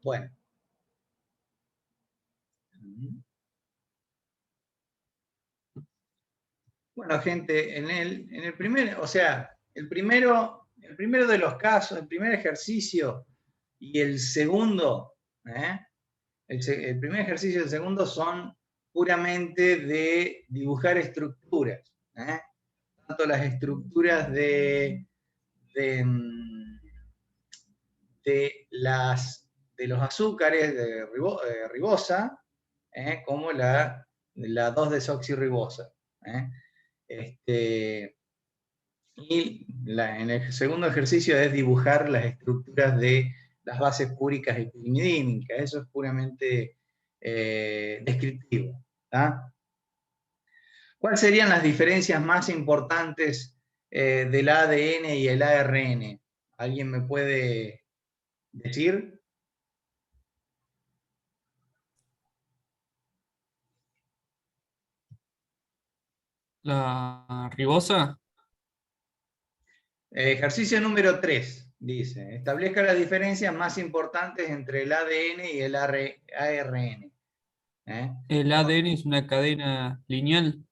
Bueno. Bueno, gente, en el primer, o sea, el primero de los casos, el primer ejercicio y el segundo, el primer ejercicio y el segundo son puramente de dibujar estructuras, tanto las estructuras de los azúcares de ribosa, como la 2-desoxirribosa. Y en el segundo ejercicio es dibujar las estructuras de las bases púricas y pirimidínicas. Eso es puramente descriptivo. ¿Cuáles serían las diferencias más importantes del ADN y el ARN? ¿Alguien me puede decir? La ribosa. Ejercicio número 3, dice, establezca las diferencias más importantes entre el ADN y el ARN. El ADN es una cadena lineal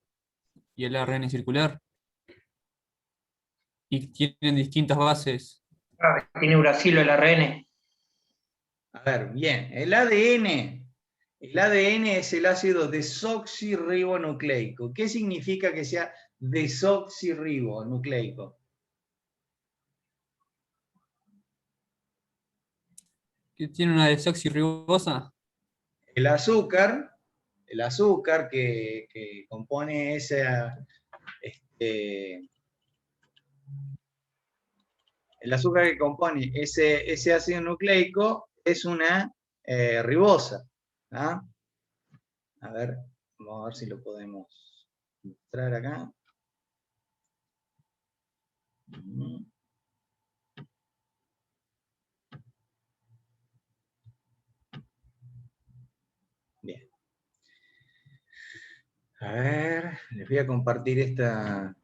y el ARN circular. Y tienen distintas bases. Tiene uracilo el ARN. A ver, bien, el ADN es el ácido desoxirribonucleico. ¿Qué significa que sea desoxirribonucleico? ¿Que tiene una desoxirribosa? El azúcar que compone el azúcar que compone ese ácido nucleico es una ribosa. A ver, vamos a ver si lo podemos mostrar acá. Bien. A ver, les voy a compartir esta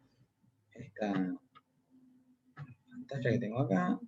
pantalla que tengo acá.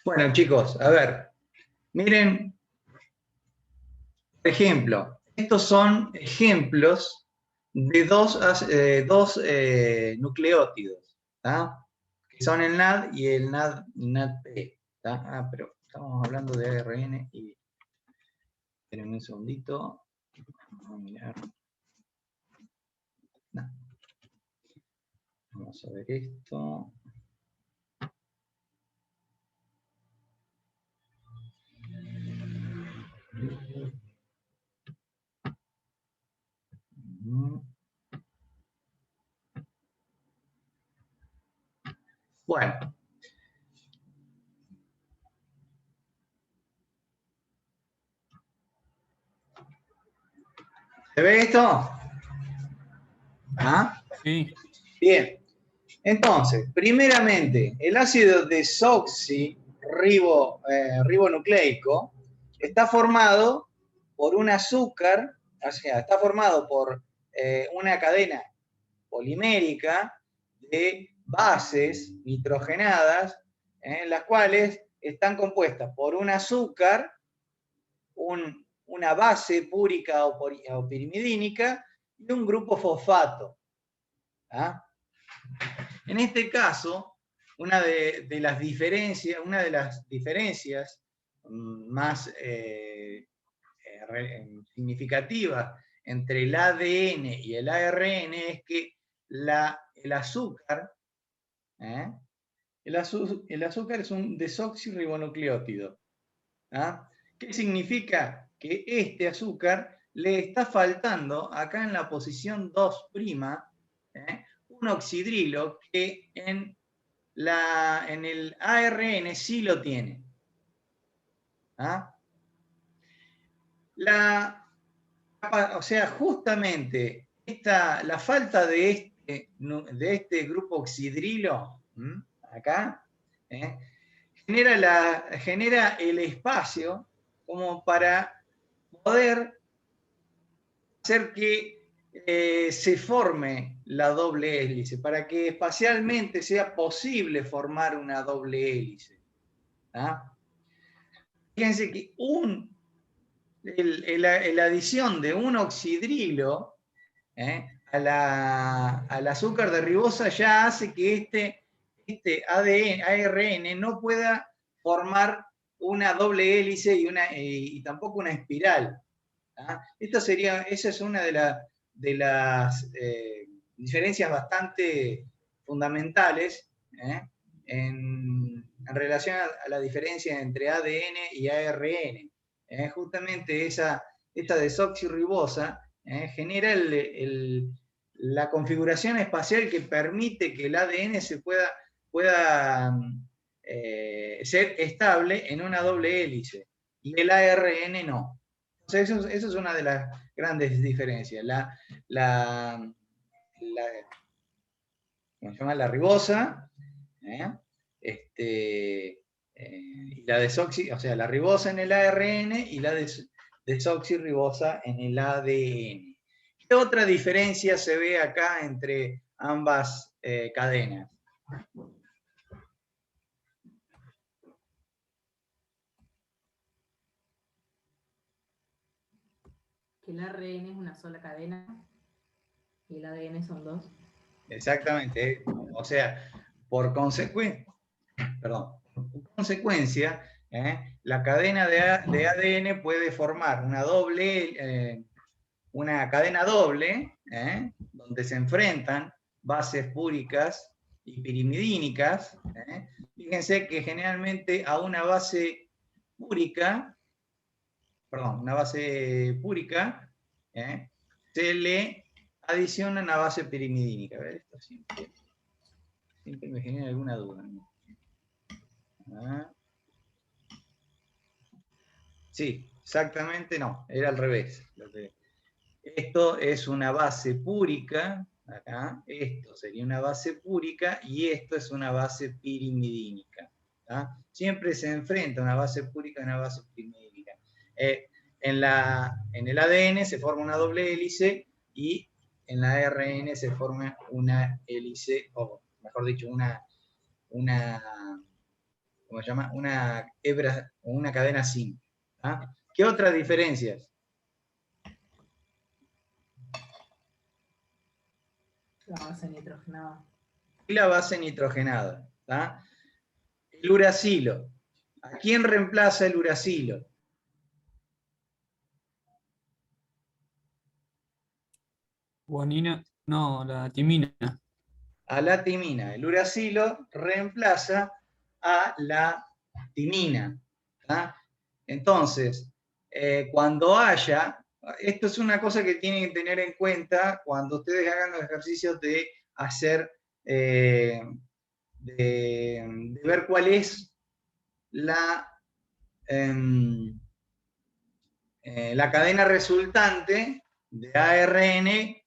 Bueno, chicos, a ver, miren, por ejemplo, estos son ejemplos de dos nucleótidos, que son el NAD y el NADP. Pero estamos hablando de ARN y... Esperen un segundito. Vamos a mirar. No. Vamos a ver esto. Bueno. ¿Se ve esto? Sí. Bien. Entonces, primeramente, el ácido desoxirribonucleico está formado por un azúcar, o sea, está formado por una cadena polimérica de bases nitrogenadas, las cuales están compuestas por un azúcar, una base púrica o pirimidínica y un grupo fosfato. En este caso, una de las diferencias más significativas entre el ADN y el ARN es que el azúcar es un desoxirribonucleótido. ¿Qué significa? Que este azúcar le está faltando acá en la posición 2', un oxidrilo que en en el ARN sí lo tiene. ¿Ah? O sea, justamente la falta de este grupo oxidrilo, acá, genera el espacio como para poder hacer que se forme la doble hélice, para que espacialmente sea posible formar una doble hélice. ¿Ah? Fíjense que la adición de un oxidrilo al azúcar de ribosa ya hace que este ARN no pueda formar una doble hélice y tampoco una espiral. Esa es una de las diferencias bastante fundamentales en relación a la diferencia entre ADN y ARN. Justamente esta desoxirribosa genera la configuración espacial que permite que el ADN pueda ser estable en una doble hélice y el ARN no. Eso es una de las grandes diferencias. ¿Cómo se llama? La ribosa, y la o sea, la ribosa en el ARN y la desoxirribosa en el ADN. ¿Qué otra diferencia se ve acá entre ambas cadenas? Que el ARN es una sola cadena y el ADN son dos. Exactamente. O sea, por consecuencia, la cadena de ADN puede formar una cadena doble, donde se enfrentan bases púricas y pirimidínicas. Fíjense que generalmente a una base púrica, se le adiciona una base pirimidínica. A ver, esto siempre me genera alguna duda. Sí, exactamente no, era al revés. Esto es una base púrica, acá, esto sería una base púrica y esto es una base pirimidínica. Siempre se enfrenta una base púrica a una base pirimidínica. En el ADN se forma una doble hélice y en la ARN se forma una hélice, o mejor dicho, ¿cómo se llama? Una hebra o una cadena simple. ¿Qué otras diferencias? La base nitrogenada. Y la base nitrogenada. El uracilo. ¿A quién reemplaza el uracilo? Guanina, no, la timina. A la timina. El uracilo reemplaza a la timina. Entonces, cuando esto es una cosa que tienen que tener en cuenta cuando ustedes hagan los ejercicios de hacer, de ver cuál es la cadena resultante de ARN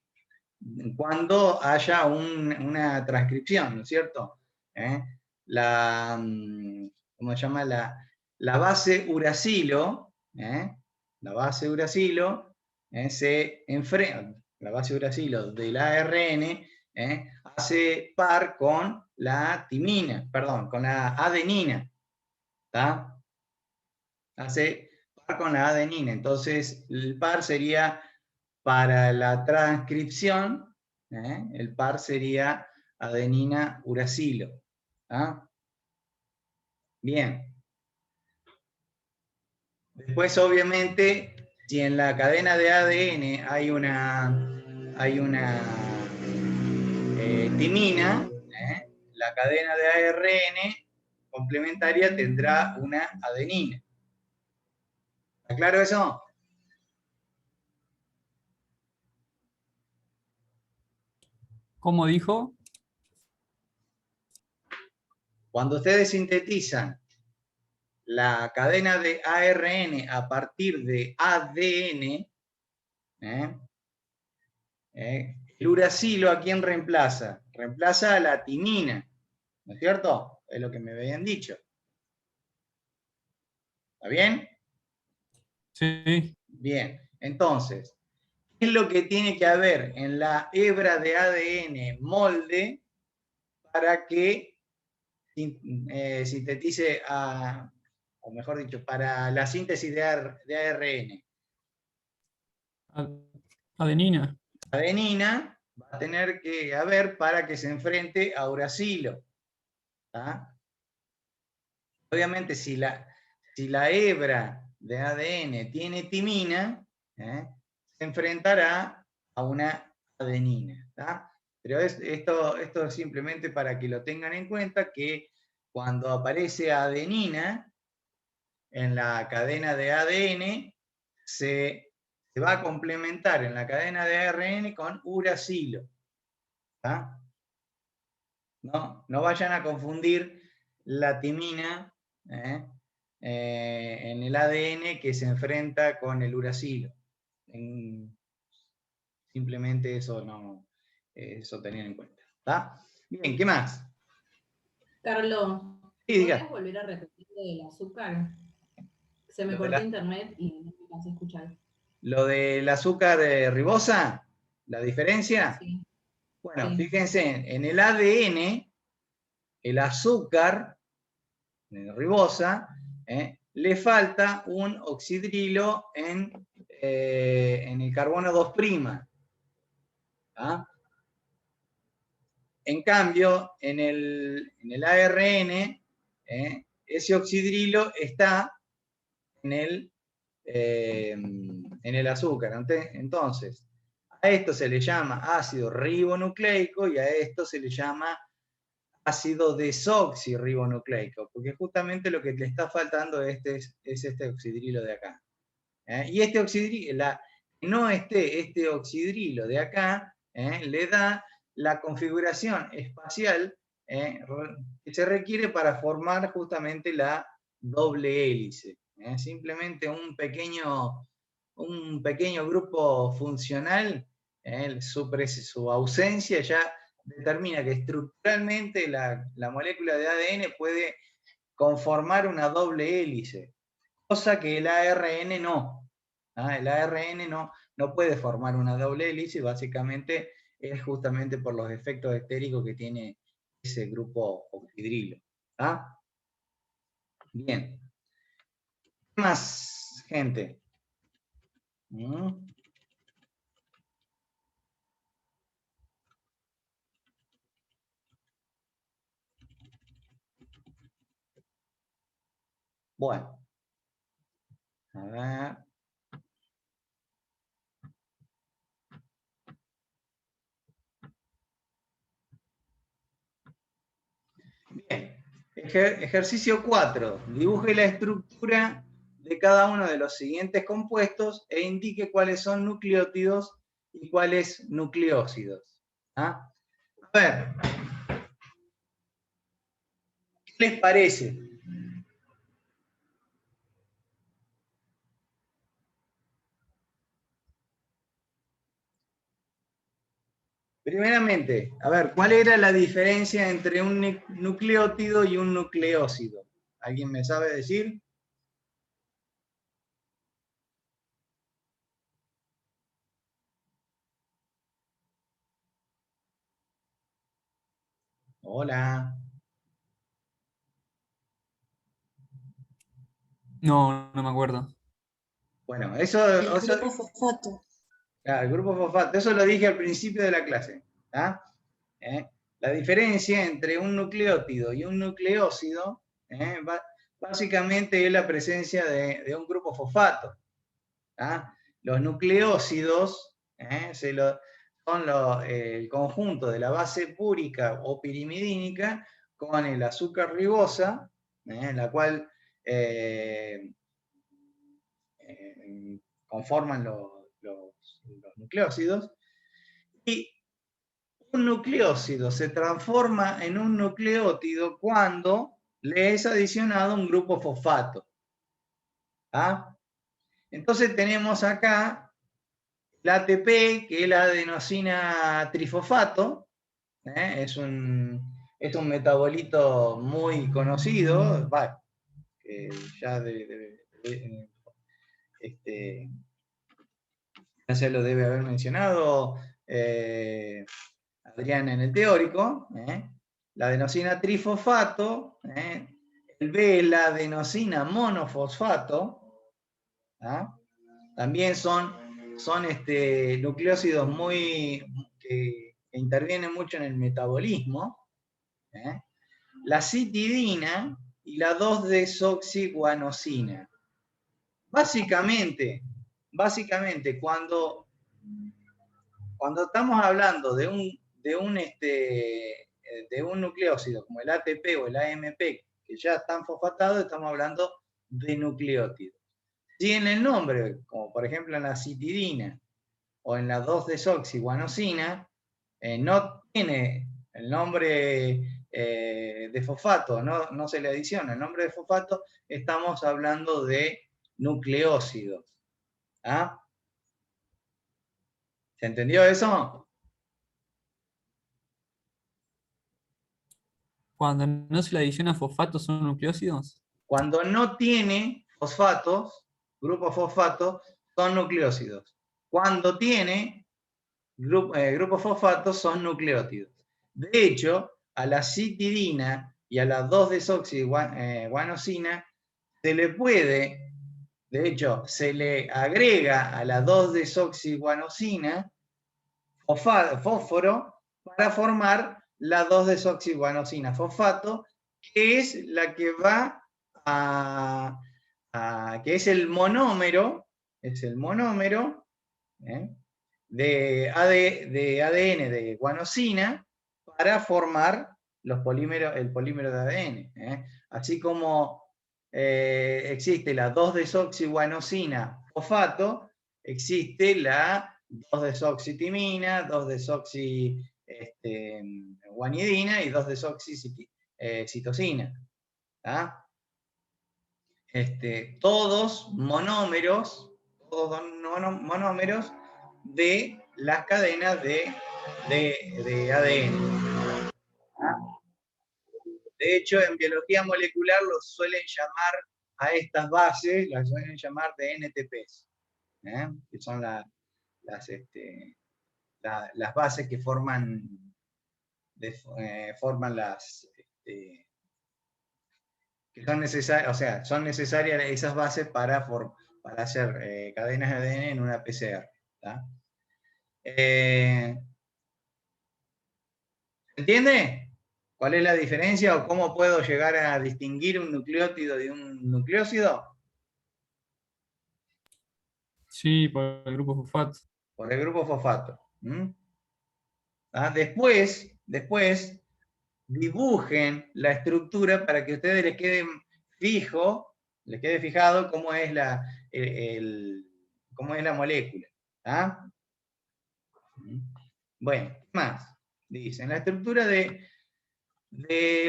cuando haya una transcripción, ¿no es cierto? ¿Cómo se llama? La base uracilo, se enfrenta, la base uracilo del ARN hace par con la timina, perdón, con la adenina, ¿está? Hace par con la adenina, entonces el par sería para la transcripción, el par sería adenina uracilo. Bien. Después, obviamente, si en la cadena de ADN hay una timina, la cadena de ARN complementaria tendrá una adenina. ¿Está claro eso? ¿Cómo dijo? Cuando ustedes sintetizan la cadena de ARN a partir de ADN, el uracilo, ¿a quién reemplaza? Reemplaza a la timina, ¿no es cierto? Es lo que me habían dicho. ¿Está bien? Sí. Bien, entonces, ¿qué es lo que tiene que haber en la hebra de ADN molde para que sintetice, o mejor dicho, para la síntesis de ARN? Adenina. Adenina va a tener que haber para que se enfrente a uracilo. ¿Tá? Obviamente, si la hebra de ADN tiene timina, se enfrentará a una adenina. ¿Tá? Pero esto es simplemente para que lo tengan en cuenta, que cuando aparece adenina en la cadena de ADN, se va a complementar en la cadena de ARN con uracilo. ¿Tá? No vayan a confundir la timina en el ADN que se enfrenta con el uracilo. Simplemente eso tener en cuenta. ¿Tá? Bien, ¿qué más? Carlos, Sí, diga. ¿podrías volver a repetir lo del azúcar? Se me Lo de cortó la- internet y no me alcancé a escuchar. Lo del azúcar ribosa, la diferencia. Sí, Bueno, sí. fíjense, en el ADN, el azúcar ribosa, le falta un oxidrilo en el carbono 2'. ¿Ah? En cambio, en el ARN, ese oxidrilo está en el azúcar. Entonces, a esto se le llama ácido ribonucleico y a esto se le llama ácido desoxirribonucleico, porque justamente lo que le está faltando es este oxidrilo de acá. Y este oxidrilo, no este oxidrilo de acá, le da la configuración espacial que se requiere para formar justamente la doble hélice. Simplemente un pequeño grupo funcional, su ausencia ya determina que estructuralmente la molécula de ADN puede conformar una doble hélice, cosa que el ARN no. El ARN no puede formar una doble hélice, básicamente es justamente por los efectos estéricos que tiene ese grupo oxidrilo. Bien. ¿Qué más, gente? Bueno. A ver. Bien. Ejercicio 4. Dibuje la estructura de cada uno de los siguientes compuestos e indique cuáles son nucleótidos y cuáles nucleósidos. A ver, ¿qué les parece? Primeramente, a ver, ¿cuál era la diferencia entre un nucleótido y un nucleósido? ¿Alguien me sabe decir? Hola. No, no me acuerdo. Bueno, El grupo fosfato. el grupo fosfato, eso lo dije al principio de la clase. La diferencia entre un nucleótido y un nucleósido, básicamente es la presencia de un grupo fosfato. Los nucleósidos son el conjunto de la base púrica o pirimidínica con el azúcar ribosa, la cual conforman los nucleósidos, y un nucleósido se transforma en un nucleótido cuando le es adicionado un grupo fosfato. ¿Ah? Entonces tenemos acá el ATP, que es la adenosina trifosfato, es un metabolito muy conocido, que ya ya se lo debe haber mencionado Adrián en el teórico, la adenosina trifosfato, el B es la adenosina monofosfato, ¿ah? También son nucleósidos que intervienen mucho en el metabolismo, la citidina y la 2-desoxiguanosina. Básicamente, cuando estamos hablando de un nucleósido como el ATP o el AMP, que ya están fosfatados, estamos hablando de nucleótidos. Si en el nombre, como por ejemplo en la citidina o en la 2-desoxiguanosina, no tiene el nombre de fosfato, no se le adiciona el nombre de fosfato, estamos hablando de nucleósidos. ¿Ah? ¿Se entendió eso? Cuando no se le adiciona fosfato, ¿son nucleósidos? Cuando no tiene fosfatos, grupos fosfatos, son nucleósidos. Cuando tiene grupos fosfatos, son nucleótidos. De hecho, a la citidina y a la 2-desoxiguanosina se le puede, de hecho, se le agrega a la 2-desoxiguanosina fósforo para formar la 2-desoxiguanosina fosfato, que es la que va que es el monómero, de ADN de guanosina para formar el polímero de ADN. Así como existe la 2-desoxiguanosina fosfato, existe la 2-desoxitimina, 2-desoxiguanidina y 2-desoxicitosina. Todos monómeros de las cadenas de ADN. De hecho, en biología molecular los suelen llamar a estas bases, las suelen llamar de NTPs, que son las bases que forman las que son necesarias, o sea, son necesarias esas bases para hacer cadenas de ADN en una PCR. ¿Entiende? ¿Cuál es la diferencia o cómo puedo llegar a distinguir un nucleótido de un nucleósido? Sí, por el grupo fosfato. Por el grupo fosfato. Después, dibujen la estructura para que a ustedes les quede fijado cómo es la molécula. Bueno, ¿qué más? Dice, en la estructura del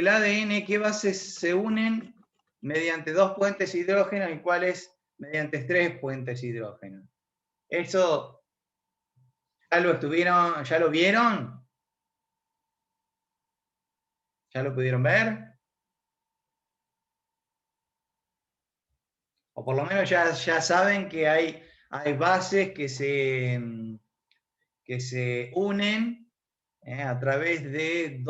ADN, ¿qué bases se unen mediante 2 puentes hidrógenos y cuáles mediante 3 puentes hidrógenos? Eso, ¿ya lo vieron? ¿Ya lo pudieron ver? O por lo menos ya saben que hay bases que se unen a través de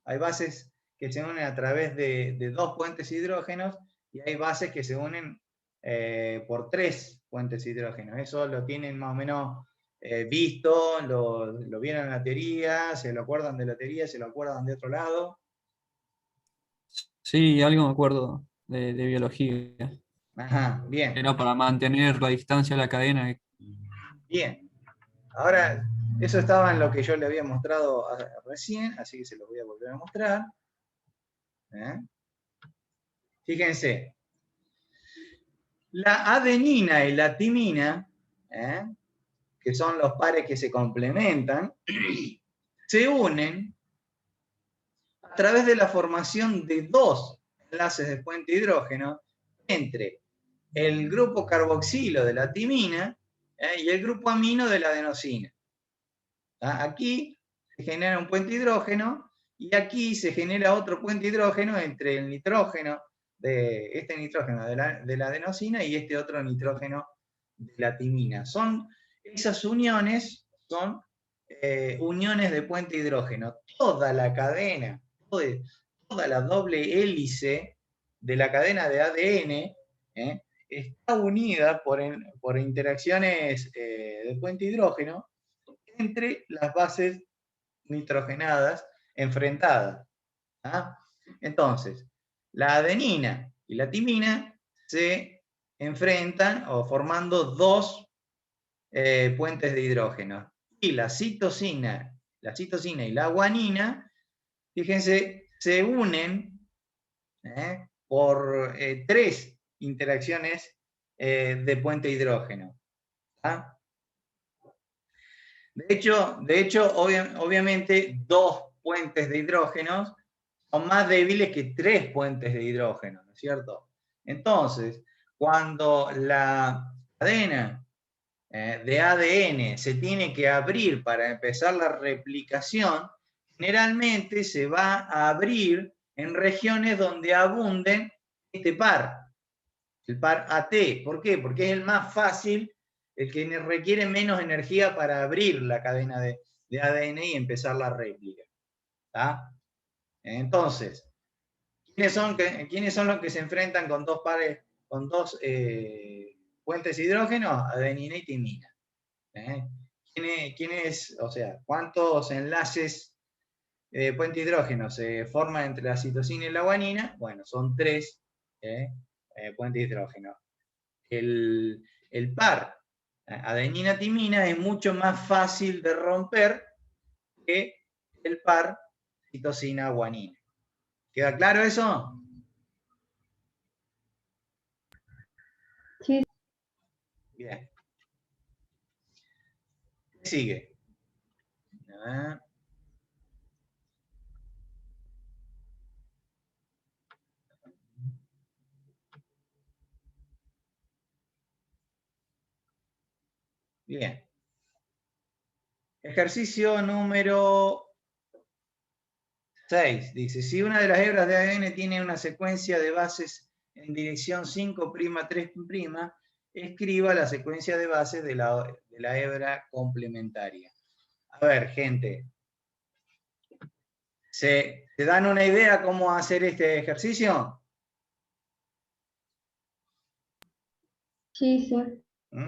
hay bases que se unen a través de 2 puentes hidrógenos y hay bases que se unen por 3 puentes hidrógenos. Eso lo tienen más o menos visto, lo vieron en la teoría, se lo acuerdan de la teoría, se lo acuerdan de otro lado. Sí, algo me acuerdo de biología. Ajá, bien. Era para mantener la distancia a la cadena. Bien. Ahora, eso estaba en lo que yo le había mostrado recién, así que se lo voy a volver a mostrar. Fíjense. La adenina y la timina, que son los pares que se complementan, se unen a través de la formación de dos enlaces de puente hidrógeno entre el grupo carboxilo de la timina y el grupo amino de la adenosina. Aquí se genera un puente hidrógeno y aquí se genera otro puente hidrógeno entre el nitrógeno, este nitrógeno de la adenosina y este otro nitrógeno de la timina. Esas uniones son uniones de puente hidrógeno. Toda la cadena, toda la doble hélice de la cadena de ADN está unida por interacciones de puente hidrógeno entre las bases nitrogenadas enfrentadas. ¿Ah? Entonces, la adenina y la timina se enfrentan o formando dos puentes de hidrógeno. Y la citosina y la guanina, fíjense, se unen por tres interacciones de puente hidrógeno. ¿Ah? De hecho obviamente, dos puentes de hidrógeno son más débiles que tres puentes de hidrógeno, ¿no es cierto? Entonces, cuando la cadena de ADN se tiene que abrir para empezar la replicación, generalmente se va a abrir en regiones donde abunden este par, el par AT. ¿Por qué? Porque es el más fácil, el que requiere menos energía para abrir la cadena de ADN y empezar la réplica. ¿Tá? Entonces, ¿quiénes son los que se enfrentan con dos pares, con dos puentes de hidrógeno? Adenina y timina. O sea, cuántos enlaces de puente hidrógeno se forman entre la citosina y la guanina? Bueno, son tres puentes de hidrógeno. El par adenina-timina es mucho más fácil de romper que el par citosina-guanina. ¿Queda claro eso? Sí. Bien. ¿Qué sigue? Bien. Ejercicio número 6. Dice, si una de las hebras de ADN tiene una secuencia de bases en dirección 5', 3', escriba la secuencia de bases de la hebra complementaria. A ver, gente. ¿Se dan una idea cómo hacer este ejercicio? Sí, sí.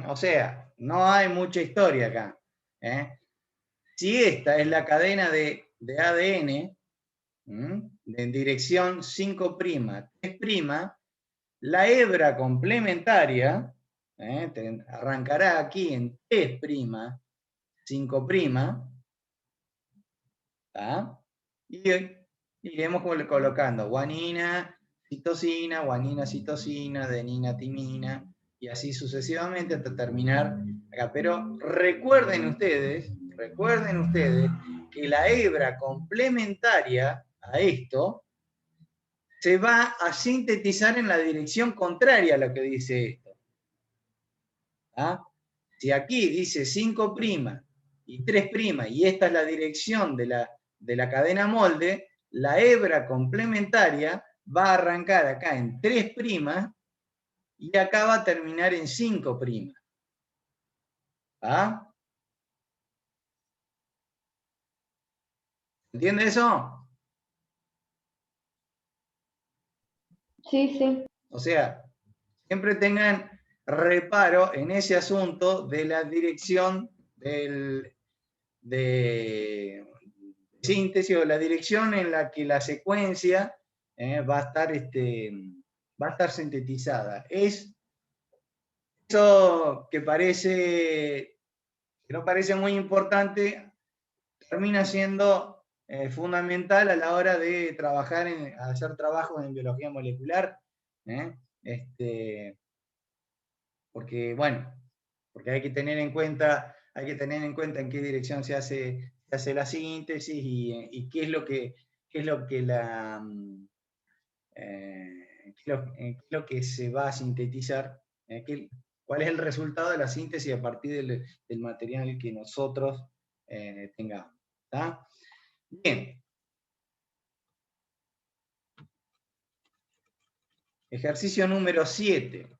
O sea, no hay mucha historia acá. Si esta es la cadena de ADN, en dirección 5', 3', la hebra complementaria arrancará aquí en 3', 5', ¿tá? Y iremos colocando guanina, citosina, adenina, timina, y así sucesivamente hasta terminar acá. Pero recuerden ustedes que la hebra complementaria a esto se va a sintetizar en la dirección contraria a lo que dice esto. ¿Ah? Si aquí dice 5' y 3', y esta es la dirección de la cadena molde, la hebra complementaria va a arrancar acá en 3' y acá va a terminar en 5'. ¿Ah? ¿Entiende eso? Sí, sí. O sea, siempre tengan reparo en ese asunto de la dirección de síntesis o la dirección en la que la secuencia va a estar sintetizada. Es eso que no parece muy importante, termina siendo fundamental a la hora de hacer trabajos en biología molecular, porque hay que tener en cuenta en qué dirección se hace se hace la síntesis y qué es lo que la qué es lo que se va a sintetizar, cuál es el resultado de la síntesis a partir del material que nosotros tengamos. ¿Está? Bien. Ejercicio número 7.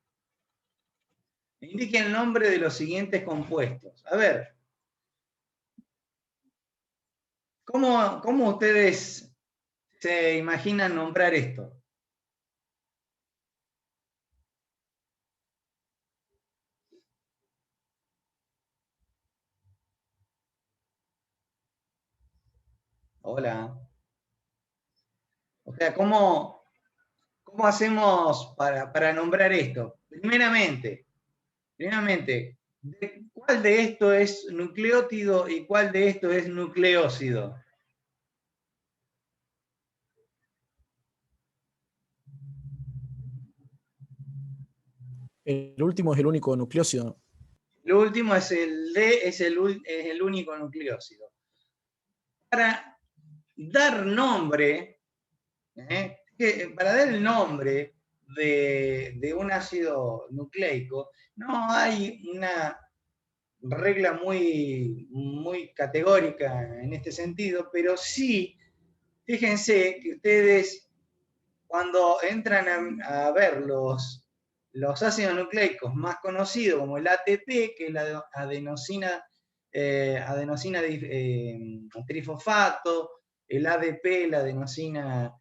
Indique el nombre de los siguientes compuestos. A ver, ¿cómo ustedes se imaginan nombrar esto? Hola. O sea, ¿cómo hacemos para nombrar esto? Primeramente, ¿cuál de esto es nucleótido y cuál de esto es nucleósido? El último es el único nucleósido. Lo último es el D, es el único nucleósido. Para dar nombre, para dar el nombre de un ácido nucleico, no hay una regla muy categórica en este sentido, pero sí, fíjense que ustedes cuando entran a ver los ácidos nucleicos más conocidos, como el ATP, que es la adenosina trifosfato, el ADP, la adenosina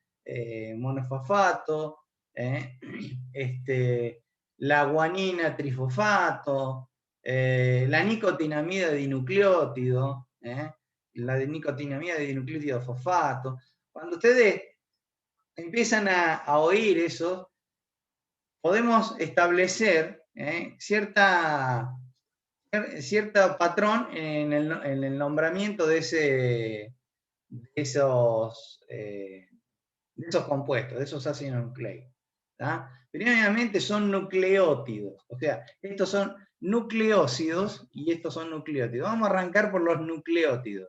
monofosfato, la guanina trifosfato, la nicotinamida dinucleótido, la nicotinamida dinucleótido fosfato. Cuando ustedes empiezan a oír eso, podemos establecer cierto patrón en el nombramiento de esos compuestos, de esos ácidos nucleicos. Primeramente son nucleótidos, o sea, estos son nucleósidos y estos son nucleótidos. Vamos a arrancar por los nucleótidos.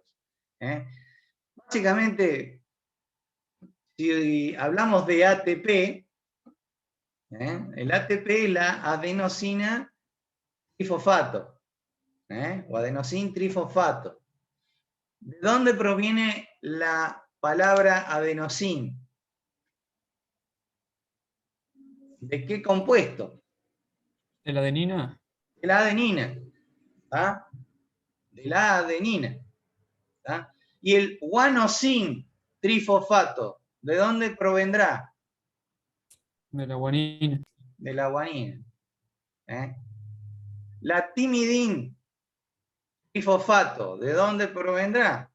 Básicamente, si hablamos de ATP, el ATP es la adenosina trifosfato, o adenosin trifosfato. ¿De dónde proviene la palabra adenosin? ¿De qué compuesto? ¿De la adenina? De la adenina. ¿Tá? De la adenina. ¿Tá? Y el guanosin trifosfato, ¿de dónde provendrá? De la guanina. De la guanina. La timidin trifosfato, ¿de dónde provendrá?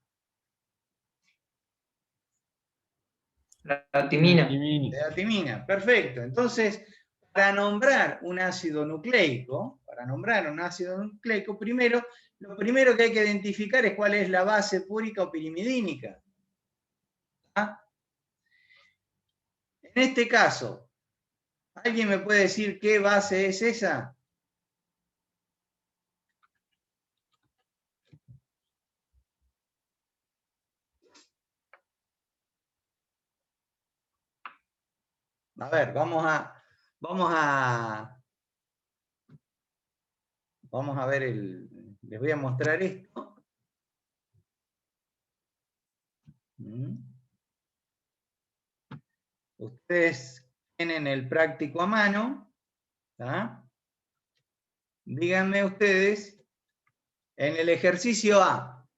La timina. De la timina, perfecto. Entonces, para nombrar un ácido nucleico, primero, lo primero que hay que identificar es cuál es la base púrica o pirimidínica. ¿Ah? En este caso, ¿alguien me puede decir qué base es esa? A ver, vamos a ver les voy a mostrar esto. Ustedes tienen el práctico a mano. Díganme ustedes, en el ejercicio A,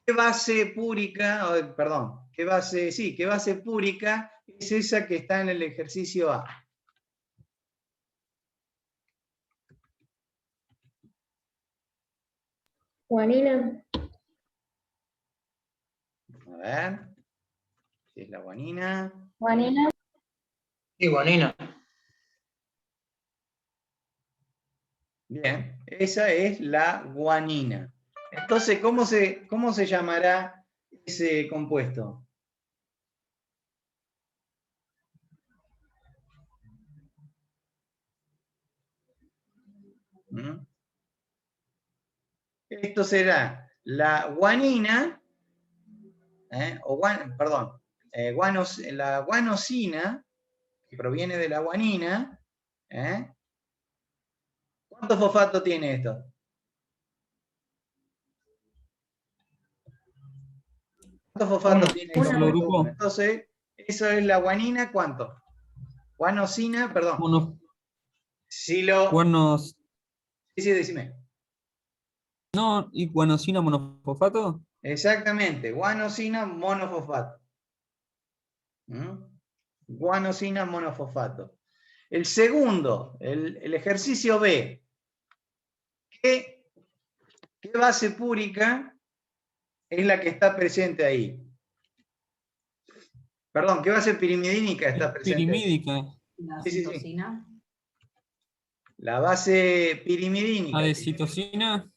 ¿qué base púrica, qué base púrica es esa que está en el ejercicio A? Guanina. A ver, si es la guanina. Guanina. Sí, guanina. Bien, esa es la guanina. Entonces, ¿cómo se llamará ese compuesto? Esto será la guanina, la guanosina, que proviene de la guanina, ¿cuántos fosfatos tiene esto? ¿Cuántos fosfatos Uno. tiene Un el solo compuesto grupo. 1? Entonces, eso es la guanina, ¿cuánto? Guanosina, perdón. Si lo... Guanos, Sí, sí, decime. no, y guanosina monofosfato. Exactamente, guanosina monofosfato. ¿Mm? Guanosina monofosfato. El segundo, el ejercicio B. ¿Qué base púrica es la que está presente ahí? Perdón, ¿qué base pirimidínica está presente ahí? Pirimídica. La Sí, sí, sí. citosina. La base La pirimidínica. de citosina.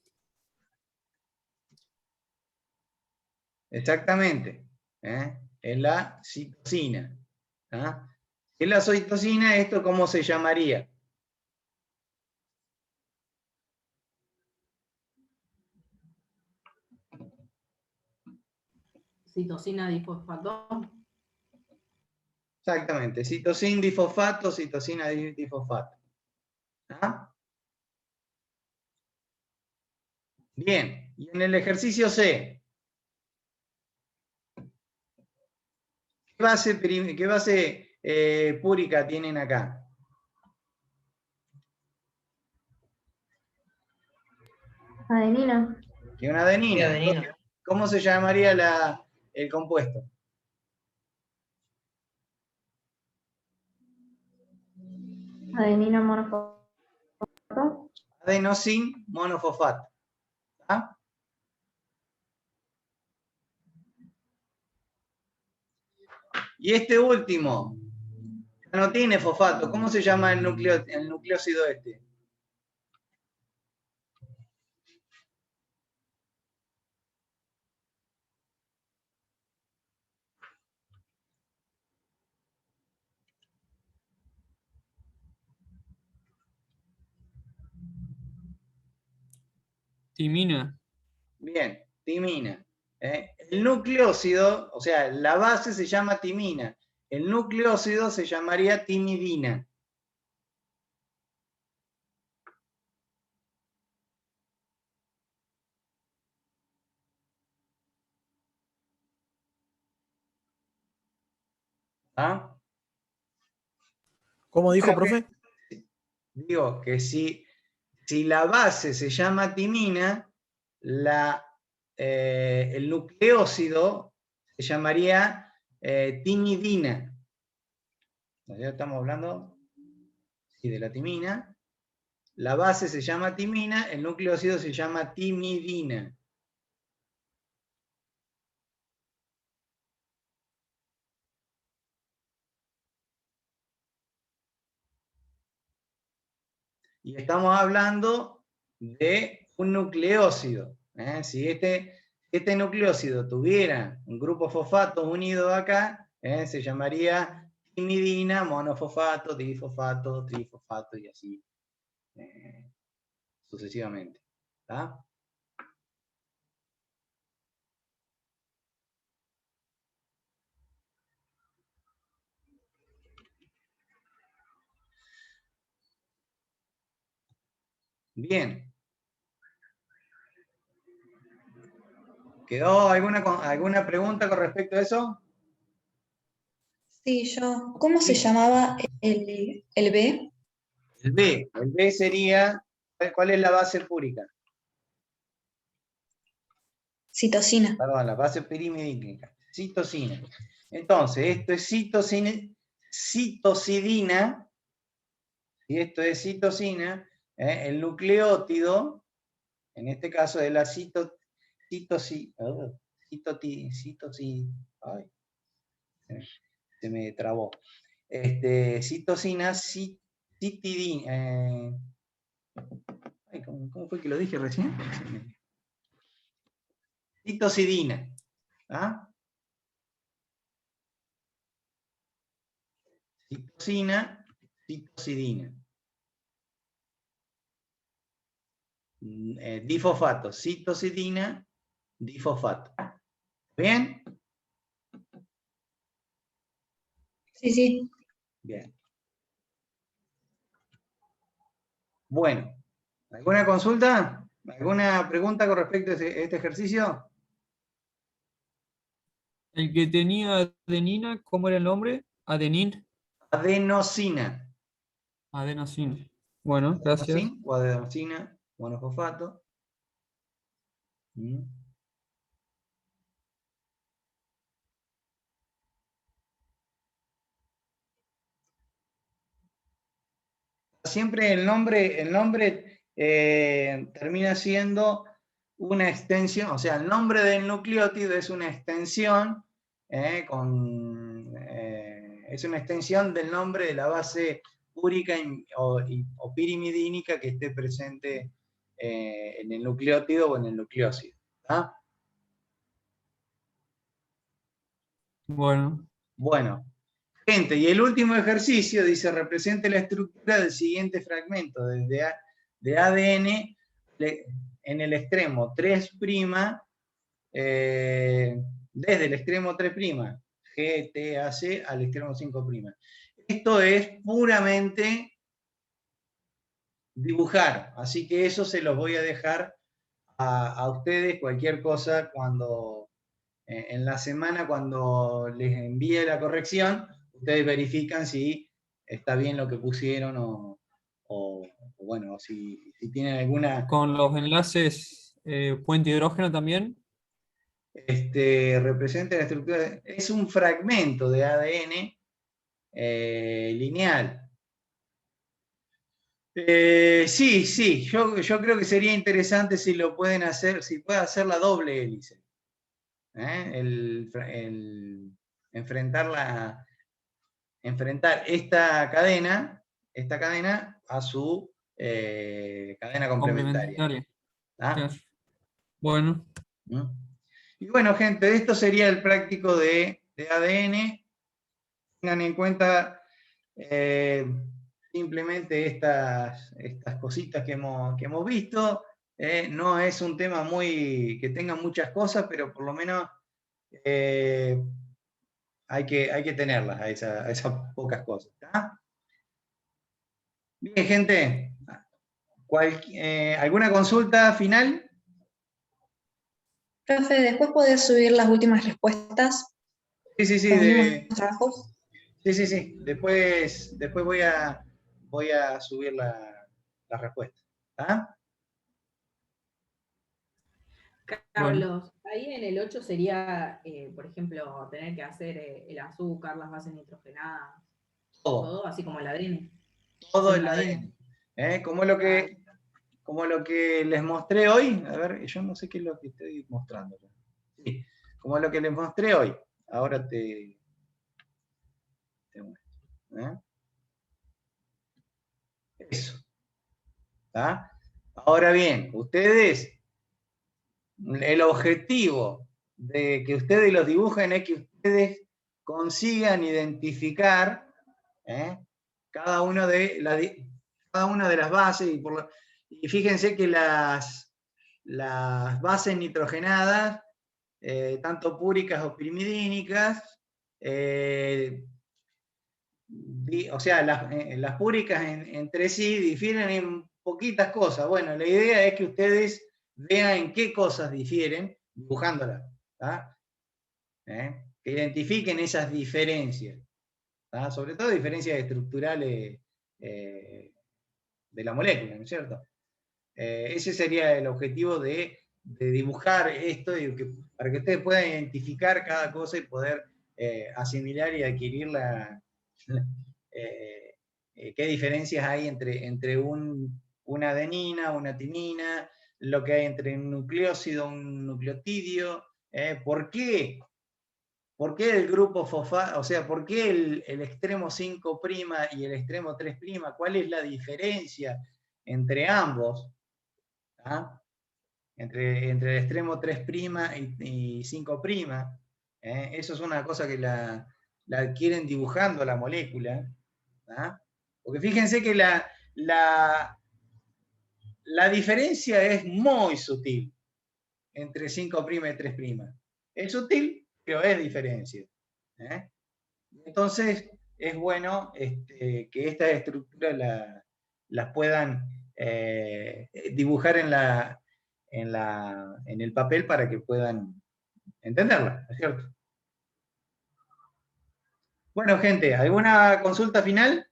Exactamente. Es la citosina. ¿Ah? ¿Qué es la citosina? ¿Esto cómo se llamaría? Citosina difosfato. Exactamente. Citosin difosfato, citosina difosfato. ¿Ah? Bien. Y en el ejercicio C, ¿qué base púrica tienen acá? Adenina. Que una adenina. Adenina. Entonces, ¿cómo se llamaría el compuesto? Adenina monofosfato. Adenosin monofosfato. ¿Ah? Y este último, no tiene fosfato. ¿Cómo se llama el nucleósido este? Timina. Bien, timina. El nucleósido, o sea, la base se llama timina. El nucleósido se llamaría timidina. ¿Ah? ¿Cómo dijo, Creo que- profe? Digo que si la base se llama timina, el nucleósido se llamaría timidina. Ya estamos hablando de la timina. La base se llama timina, el nucleósido se llama timidina. Y estamos hablando de un nucleócido. Si este nucleócido tuviera un grupo fosfato unido acá, se llamaría timidina, monofosfato, difosfato, trifosfato y así sucesivamente. ¿Está? Bien. ¿Quedó alguna pregunta con respecto a eso? Sí, yo. ¿Cómo se Sí. llamaba el B? El B sería, ¿cuál es la base púrica? Citosina. Perdón, la base pirimidínica. Citosina. Entonces, esto es citosidina, y esto es citosina, el nucleótido, en este caso de la ay, se me trabó. Citosina, citidina, ¿cómo fue que lo dije recién? Citosidina. ¿Ah? Citosina, citosidina. Difosfato, citosidina, difosfato. ¿Bien? Sí, sí. Bien. Bueno, ¿alguna consulta? ¿Alguna pregunta con respecto a este ejercicio? El que tenía adenina, ¿cómo era el nombre? Adenin, Adenosina. adenosina. Bueno, gracias. Adenosina o adenosina, monofosfato. Mm. Siempre el nombre termina siendo una extensión, o sea, el nombre del nucleótido es una extensión es una extensión del nombre de la base úrica o pirimidínica que esté presente en el nucleótido o en el nucleósido. ¿Tá? Bueno, Bueno, gente, y el último ejercicio dice, represente la estructura del siguiente fragmento de ADN en el extremo 3', desde el extremo 3', GTAC, al extremo 5'. Esto es puramente dibujar, así que eso se los voy a dejar a ustedes, cualquier cosa cuando en la semana cuando les envíe la corrección, ustedes verifican si está bien lo que pusieron o bueno, si tienen alguna... con los enlaces puente hidrógeno también. representa la estructura, es un fragmento de ADN lineal. Sí, sí, yo creo que sería interesante si lo pueden hacer, si puede hacer la doble hélice. Enfrentar esta cadena a su cadena complementaria. Complementaria. ¿Tá? Claro. Bueno, ¿Mm? Y bueno, gente, esto sería el práctico de ADN. Tengan en cuenta simplemente estas cositas que hemos visto. No es un tema que tenga muchas cosas, pero por lo menos hay que tenerlas a esas pocas cosas. ¿Tá? Bien, gente. ¿Alguna consulta final? Profe, después podés subir las últimas respuestas, Sí, sí, sí. los últimos trabajos. Sí, sí. Después voy a subir la respuesta. ¿Tá? bueno. Carlos, ahí en el 8 sería, por ejemplo, tener que hacer el azúcar, las bases nitrogenadas, todo, así como el ADN. Todo Sin el cadena. ADN. Como lo que les mostré hoy. A ver, yo no sé qué es lo que estoy mostrando. Sí, como lo que les mostré hoy. Ahora te muestro. Eso. ¿Tá? Ahora bien, el objetivo de que ustedes los dibujen es que ustedes consigan identificar cada una de las bases y fíjense que las bases nitrogenadas, tanto púricas o pirimidínicas, o sea, las púricas entre sí difieren en poquitas cosas. Bueno, la idea es que ustedes vean en qué cosas difieren dibujándolas. Que identifiquen esas diferencias. Sobre todo diferencias estructurales de la molécula, ¿no es cierto? Ese sería el objetivo de dibujar esto para que ustedes puedan identificar cada cosa y poder asimilar y adquirir qué diferencias hay entre una adenina, una timina, lo que hay entre un nucleósido, un nucleotidio. ¿Por qué? ¿Por qué el grupo fosfato? O sea, ¿por qué el extremo 5' y el extremo 3'? ¿Cuál es la diferencia entre ambos? Entre el extremo 3' y 5'. Eso es una cosa que la adquieren dibujando la molécula. Porque fíjense que la diferencia es muy sutil. entre 5' y 3'. Es sutil, pero es diferencia. Entonces, es bueno que estas estructuras las puedan dibujar en el papel para que puedan entenderla, ¿es cierto? Bueno, gente, ¿alguna consulta final?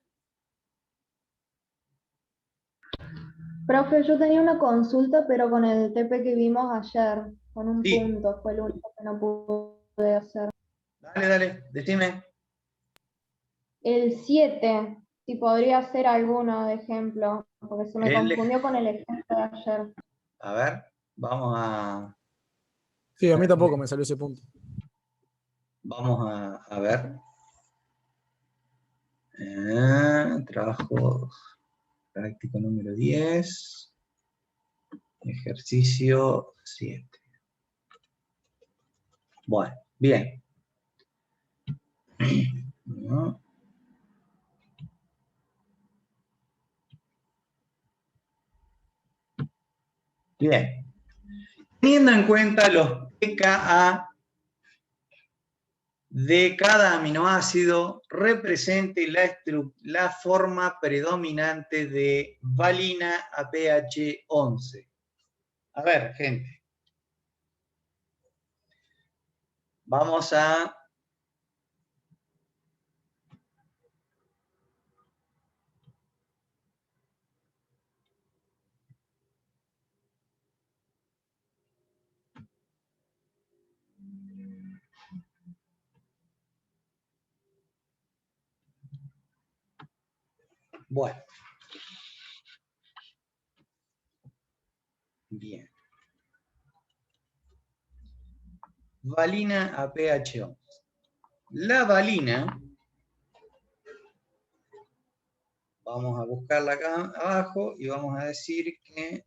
Profe, yo tenía una consulta, pero con el TP que vimos ayer, con un Sí. punto, fue el único que no pude hacer. Dale, decime. El 7, si podría ser alguno de ejemplo, porque se me El- confundió con el ejemplo de ayer. A ver, vamos a Sí, a mí tampoco me salió ese punto. ver. Trabajo práctico número 10. Ejercicio 7. Bueno, bien. ¿No? Bien. Teniendo en cuenta los pKa de cada aminoácido, represente la forma predominante de valina a pH 11. A ver, gente. Vamos a... Bueno. Bien. Valina a pH 11. La valina, vamos a buscarla acá abajo y vamos a decir que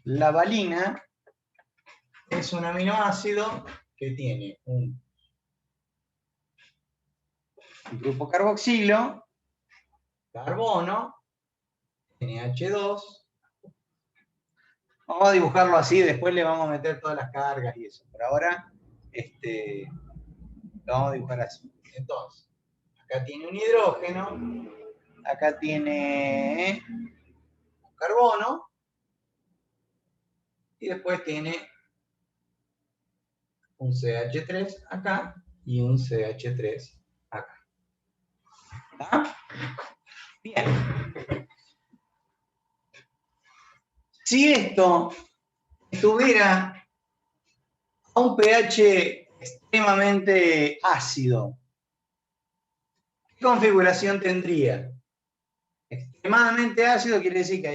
la valina es un aminoácido que tiene un grupo carboxilo, carbono, NH2. Vamos a dibujarlo así, después le vamos a meter todas las cargas y eso. Por ahora, lo vamos a dibujar así. Entonces, acá tiene un hidrógeno, acá tiene un carbono, y después tiene un CH3 acá y un CH3 acá. ¿Está? Bien. Si esto estuviera a un pH extremadamente ácido, ¿qué configuración tendría? Extremadamente ácido quiere decir que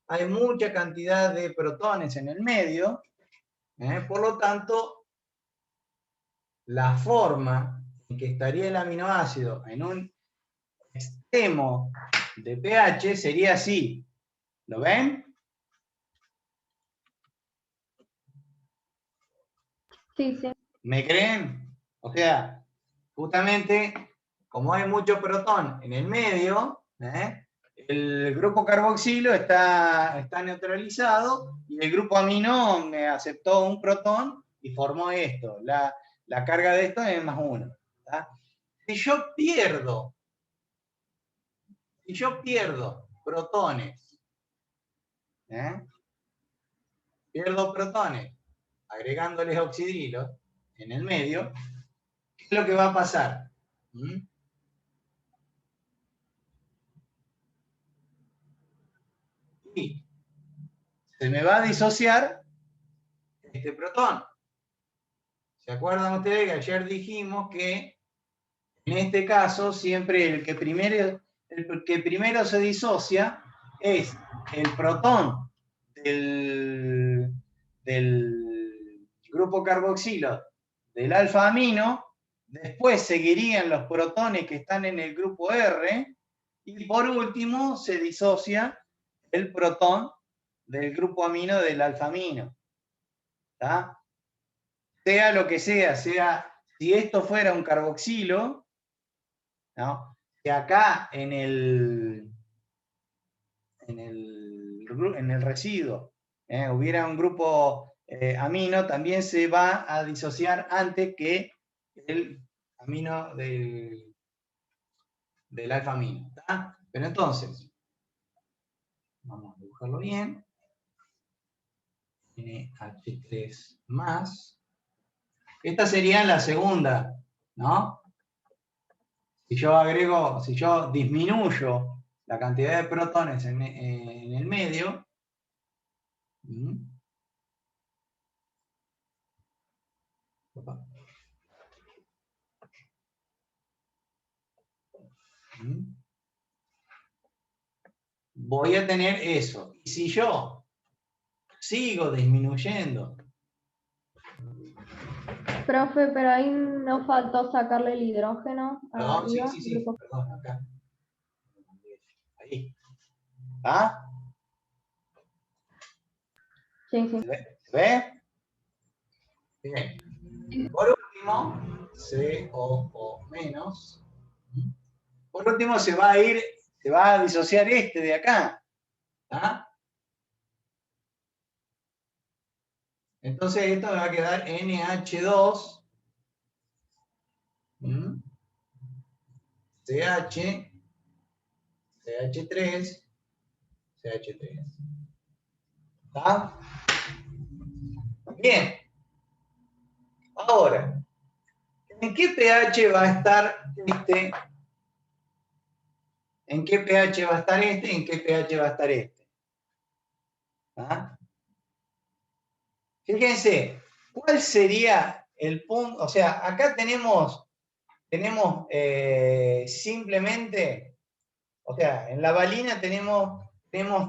hay mucha cantidad de protones en el medio, por lo tanto, la forma en que estaría el aminoácido en un extremo de pH sería así. ¿Lo ven? Sí, sí. ¿Me creen? O sea, justamente, como hay mucho protón en el medio, el grupo carboxilo está neutralizado y el grupo amino me aceptó un protón y formó esto. La carga de esto es +1. Si yo pierdo protones, pierdo protones agregándoles oxidrilos en el medio, ¿qué es lo que va a pasar? Y se me va a disociar este protón. ¿Se acuerdan ustedes que ayer dijimos que en este caso siempre el que primero se disocia es el protón del grupo carboxilo del alfa amino, después seguirían los protones que están en el grupo R, y por último se disocia el protón del grupo amino del alfa amino. ¿Está? Sea lo que sea, si esto fuera un carboxilo, ¿no? Si acá en el residuo hubiera un grupo amino también se va a disociar antes que el amino del alfa-amino. Pero entonces, vamos a dibujarlo bien. NH3 más. Esta sería la segunda, ¿no? Si yo disminuyo la cantidad de protones en el medio, voy a tener eso. Y si yo sigo disminuyendo. Profe, pero ahí nos faltó sacarle el hidrógeno. Perdón, sí, arriba, sí, grupo. perdón, acá. Ahí. ¿Ah? Sí, sí. ¿Se ve? Bien. Por último, COO menos. Por último se va a disociar este de acá. ¿Ah? Entonces esto me va a quedar NH2, CH, CH3, CH3. ¿Está? Bien. Ahora, ¿en qué pH va a estar este? ¿En qué pH va a estar este? ¿En qué pH va a estar este? ¿Ah? Fíjense, ¿cuál sería el punto? O sea, acá tenemos simplemente, o sea, en la valina tenemos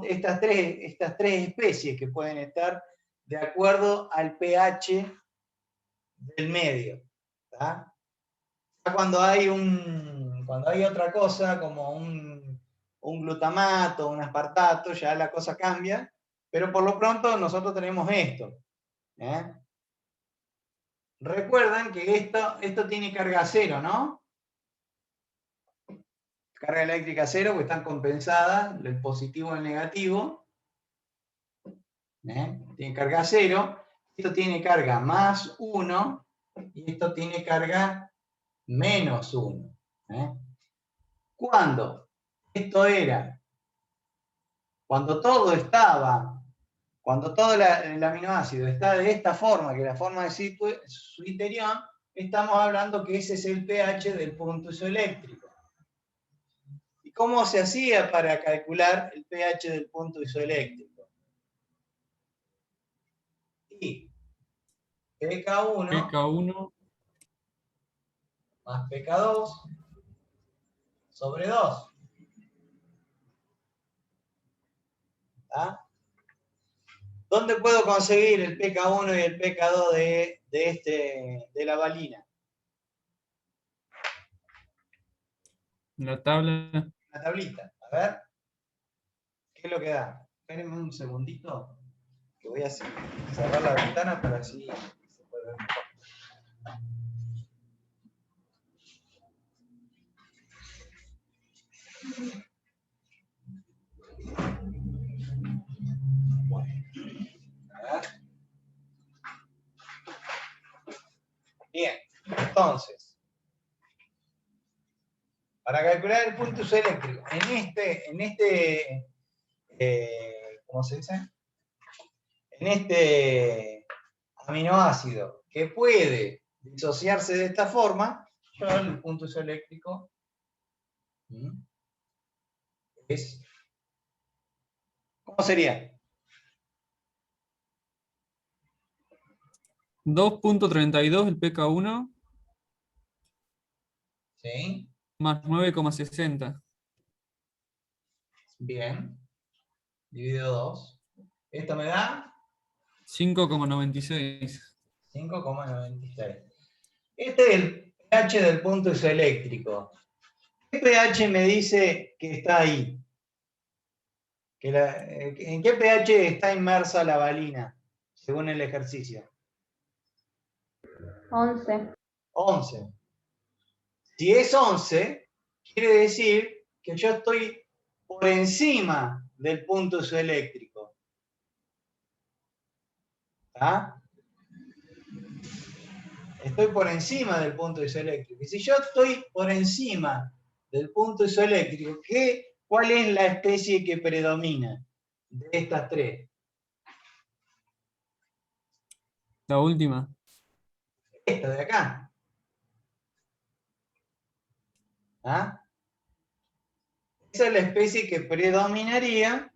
estas tres especies que pueden estar de acuerdo al pH del medio. ¿Tá? Cuando hay otra cosa, como un glutamato, un aspartato, ya la cosa cambia, pero por lo pronto nosotros tenemos esto. Recuerden que esto tiene carga cero, ¿no? Carga eléctrica cero, porque están compensadas, el positivo y el negativo. Tiene carga cero. Esto tiene carga más 1 y esto tiene carga menos 1. ¿Cuándo? Esto era cuando todo el aminoácido está de esta forma, que es la forma de Switterion, estamos hablando que ese es el pH del punto isoeléctrico. ¿Y cómo se hacía para calcular el pH del punto isoeléctrico? Y PK1 más PK2 sobre 2. ¿Dónde puedo conseguir el PK1 y el PK2 de la valina? la tabla. La tablita. A ver. ¿Qué es lo que da? Espérenme un segundito, que voy a cerrar la ventana para así se puede ver mejor. Bueno, a ver. Bien, entonces, para calcular el punto isoeléctrico, ¿cómo se dice? En este aminoácido que puede disociarse de esta forma, yo el punto isoeléctrico es, ¿cómo sería? 2.32 el PK1 ¿Sí? más 9,60. Bien. Dividido 2. Esto me da 5,96. 5,96. Este es el pH del punto isoeléctrico. ¿Qué pH me dice que está ahí? ¿En qué pH está inmersa la valina, según el ejercicio? 11. 11. Si es 11, quiere decir que yo estoy por encima del punto isoeléctrico. ¿Ah? Estoy por encima del punto isoeléctrico. Y si yo estoy por encima del punto isoeléctrico, ¿cuál es la especie que predomina de estas tres? La última. Esta de acá. ¿Ah? Esa es la especie que predominaría,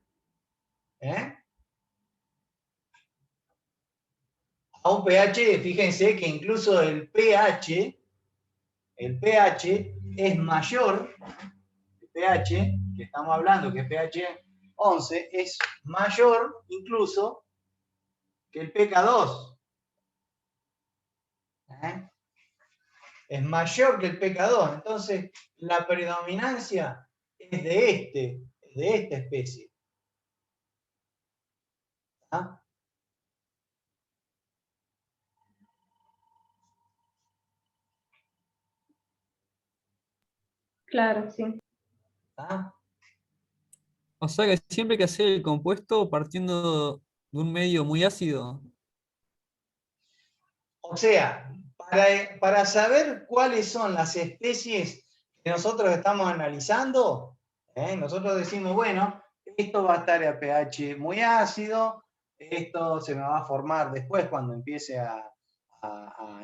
a un pH. Fíjense que incluso el pH es mayor, el pH que estamos hablando, que es pH 11, es mayor incluso que el pK2. Es mayor que el pK2. Entonces, la predominancia es de esta especie. ¿Ah? Claro, sí. ¿Ah? O sea que siempre hay que hacer el compuesto partiendo de un medio muy ácido. O sea, para saber cuáles son las especies que nosotros estamos analizando, nosotros decimos, bueno, esto va a estar a pH muy ácido, esto se me va a formar después cuando empiece a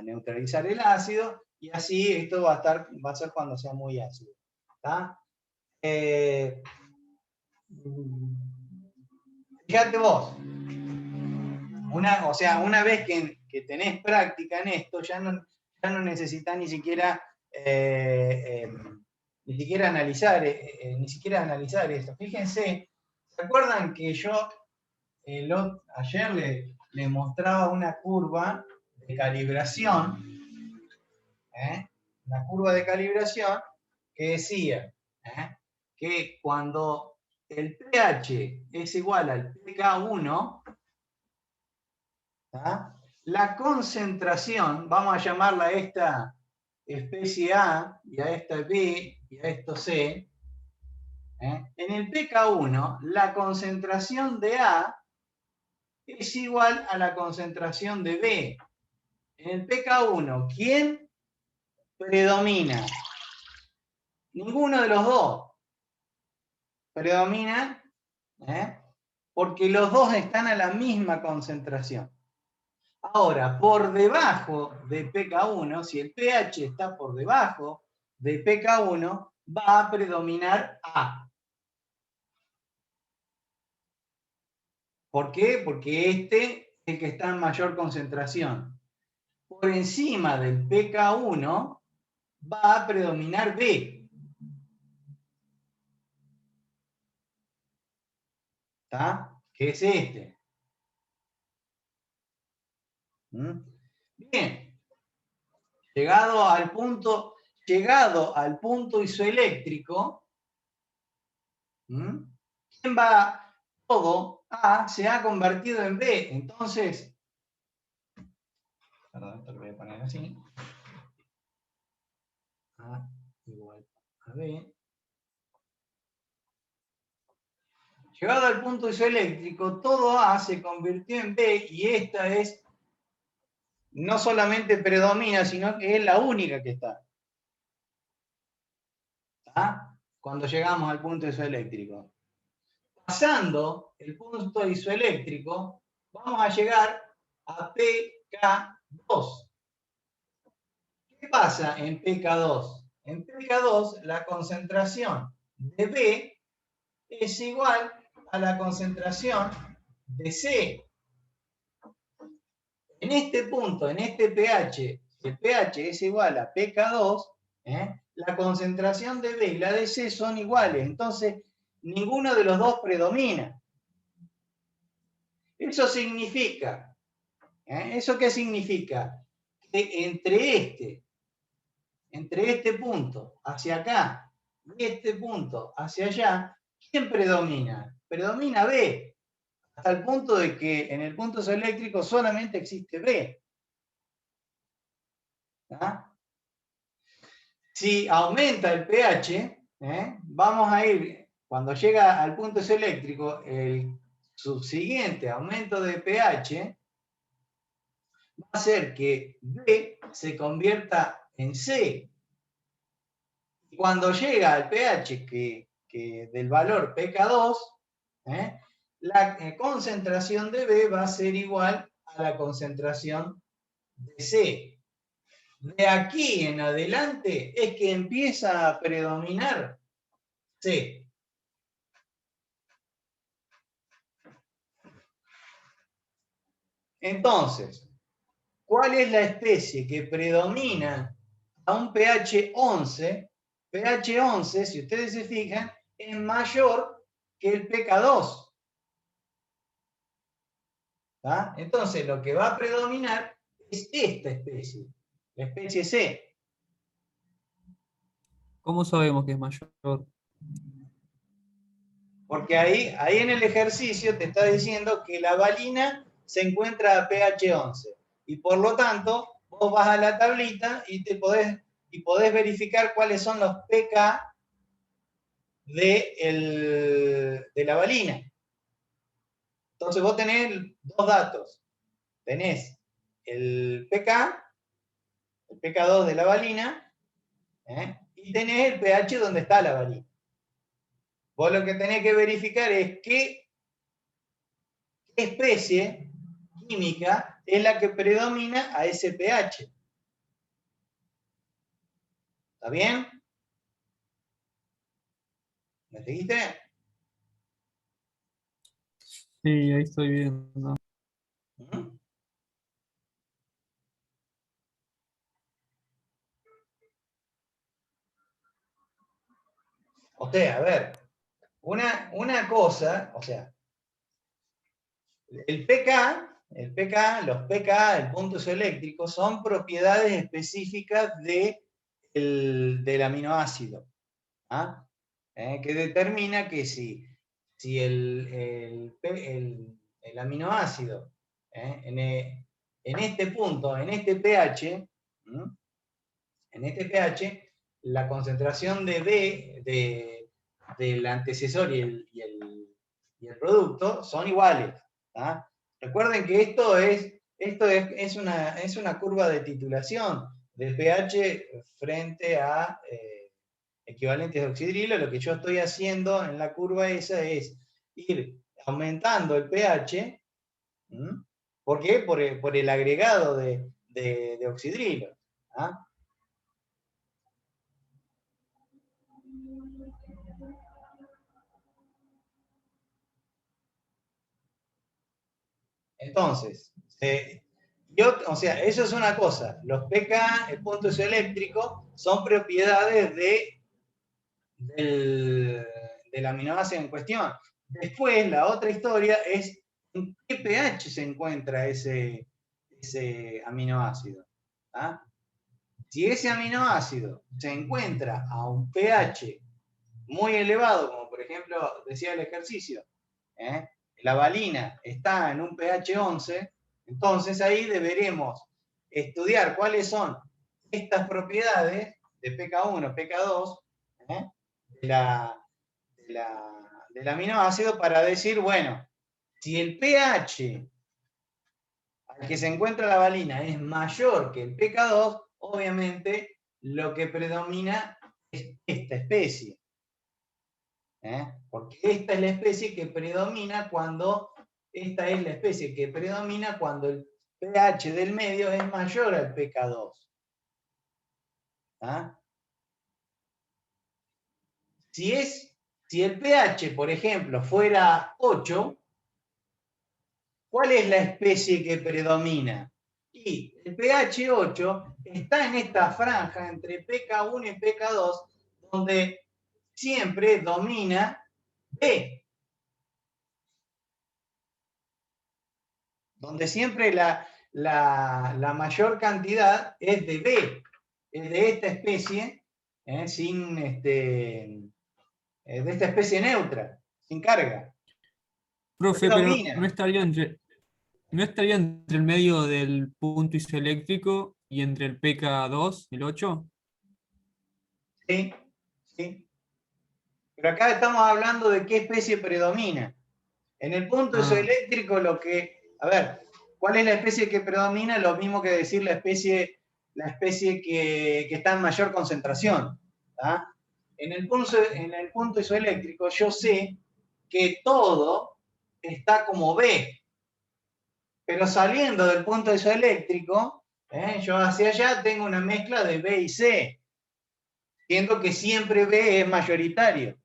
neutralizar el ácido, y así esto va a ser cuando sea muy ácido. ¿Tá? Fíjate vos, una vez que tenés práctica en esto, ya no necesitas ni siquiera analizar esto. Fíjense, ¿se acuerdan que yo ayer le mostraba una curva de calibración? Una curva de calibración que decía que cuando el pH es igual al pK1, la concentración, vamos a llamarla a esta especie A y a esta B y a esto C, en el pK1 la concentración de A es igual a la concentración de B. En el pK1, ¿quién predomina? Ninguno de los dos predomina, porque los dos están a la misma concentración. Ahora, por debajo de pK1, si el pH está por debajo de pK1, va a predominar A. ¿Por qué? Porque este es el que está en mayor concentración. Por encima del pK1 va a predominar B. ¿Está? Que es este. Bien. Llegado al punto isoeléctrico, ¿quién va? Todo A se ha convertido en B. Entonces, perdón, esto lo voy a poner así. A igual a B. Llegado al punto isoeléctrico, todo A se convirtió en B y esta es, no solamente predomina, sino que es la única que está. ¿Ah? Cuando llegamos al punto isoeléctrico. Pasando el punto isoeléctrico, vamos a llegar a pK2. ¿Qué pasa en pK2? En pK2 la concentración de B es igual a la concentración de C. En este punto, en este pH, el pH es igual a pK2, la concentración de B y la de C son iguales, entonces ninguno de los dos predomina. Eso significa, ¿eso qué significa? Que entre este punto hacia acá y este punto hacia allá, ¿quién predomina? Predomina B, hasta el punto de que en el punto isoeléctrico solamente existe B. Si aumenta el pH, vamos a ir, cuando llega al punto isoeléctrico, el subsiguiente aumento de pH va a hacer que B se convierta en C. Y cuando llega al pH del valor pK2, la concentración de B va a ser igual a la concentración de C. De aquí en adelante es que empieza a predominar C. Entonces, ¿cuál es la especie que predomina a un pH 11? pH 11, si ustedes se fijan, es mayor que el pK2. ¿Tá? Entonces, lo que va a predominar es esta especie, la especie C. ¿Cómo sabemos que es mayor? Porque ahí en el ejercicio te está diciendo que la valina se encuentra a pH 11. Y por lo tanto, vos vas a la tablita y podés verificar cuáles son los pK de la valina. Entonces vos tenés dos datos. Tenés el pK2 de la valina, y tenés el pH donde está la valina. Vos lo que tenés que verificar es qué especie química es la que predomina a ese pH. ¿Está bien? ¿Me seguiste? Sí, ahí estoy viendo. ¿Mm? O sea, a ver, una cosa, o sea, el pK, los pK, el punto isoeléctrico, son propiedades específicas del aminoácido. ¿Ah? Que determina que si el aminoácido en este punto, en este pH, la concentración de B del antecesor y el producto son iguales. ¿Ah? Recuerden que esto es una curva de titulación del pH frente a equivalentes de oxidrilo. Lo que yo estoy haciendo en la curva esa es ir aumentando el pH. ¿Por qué? Por el agregado de oxidrilo. ¿Ah? Entonces, o sea, eso es una cosa. Los pK, el punto isoeléctrico, son propiedades del aminoácido en cuestión. Después, la otra historia es en qué pH se encuentra ese aminoácido. ¿Ah? Si ese aminoácido se encuentra a un pH muy elevado, como por ejemplo decía el ejercicio, la valina está en un pH 11, entonces ahí deberemos estudiar cuáles son estas propiedades de pK1, pK2, del aminoácido para decir, bueno, si el pH al que se encuentra la valina es mayor que el pK2, obviamente lo que predomina es esta especie. Porque esta es la especie que predomina cuando el pH del medio es mayor al pK2. ¿Ah? Si el pH, por ejemplo, fuera 8, ¿cuál es la especie que predomina? Y el pH 8 está en esta franja entre pK1 y pK2, donde siempre domina B. Donde siempre la mayor cantidad es de B, es de esta especie, de esta especie neutra, sin carga. Profe, pero Predomina. ¿no estaría entre el medio del punto isoeléctrico y entre el pK2 y el 8? Sí, sí. Pero acá estamos hablando de qué especie predomina. En el punto isoeléctrico a ver, ¿Cuál es la especie que predomina? Lo mismo que decir la especie que está en mayor concentración. ¿Tá? En el punto isoeléctrico yo sé que todo está como B, pero saliendo del punto isoeléctrico, yo hacia allá tengo una mezcla de B y C, siendo que siempre B es mayoritario.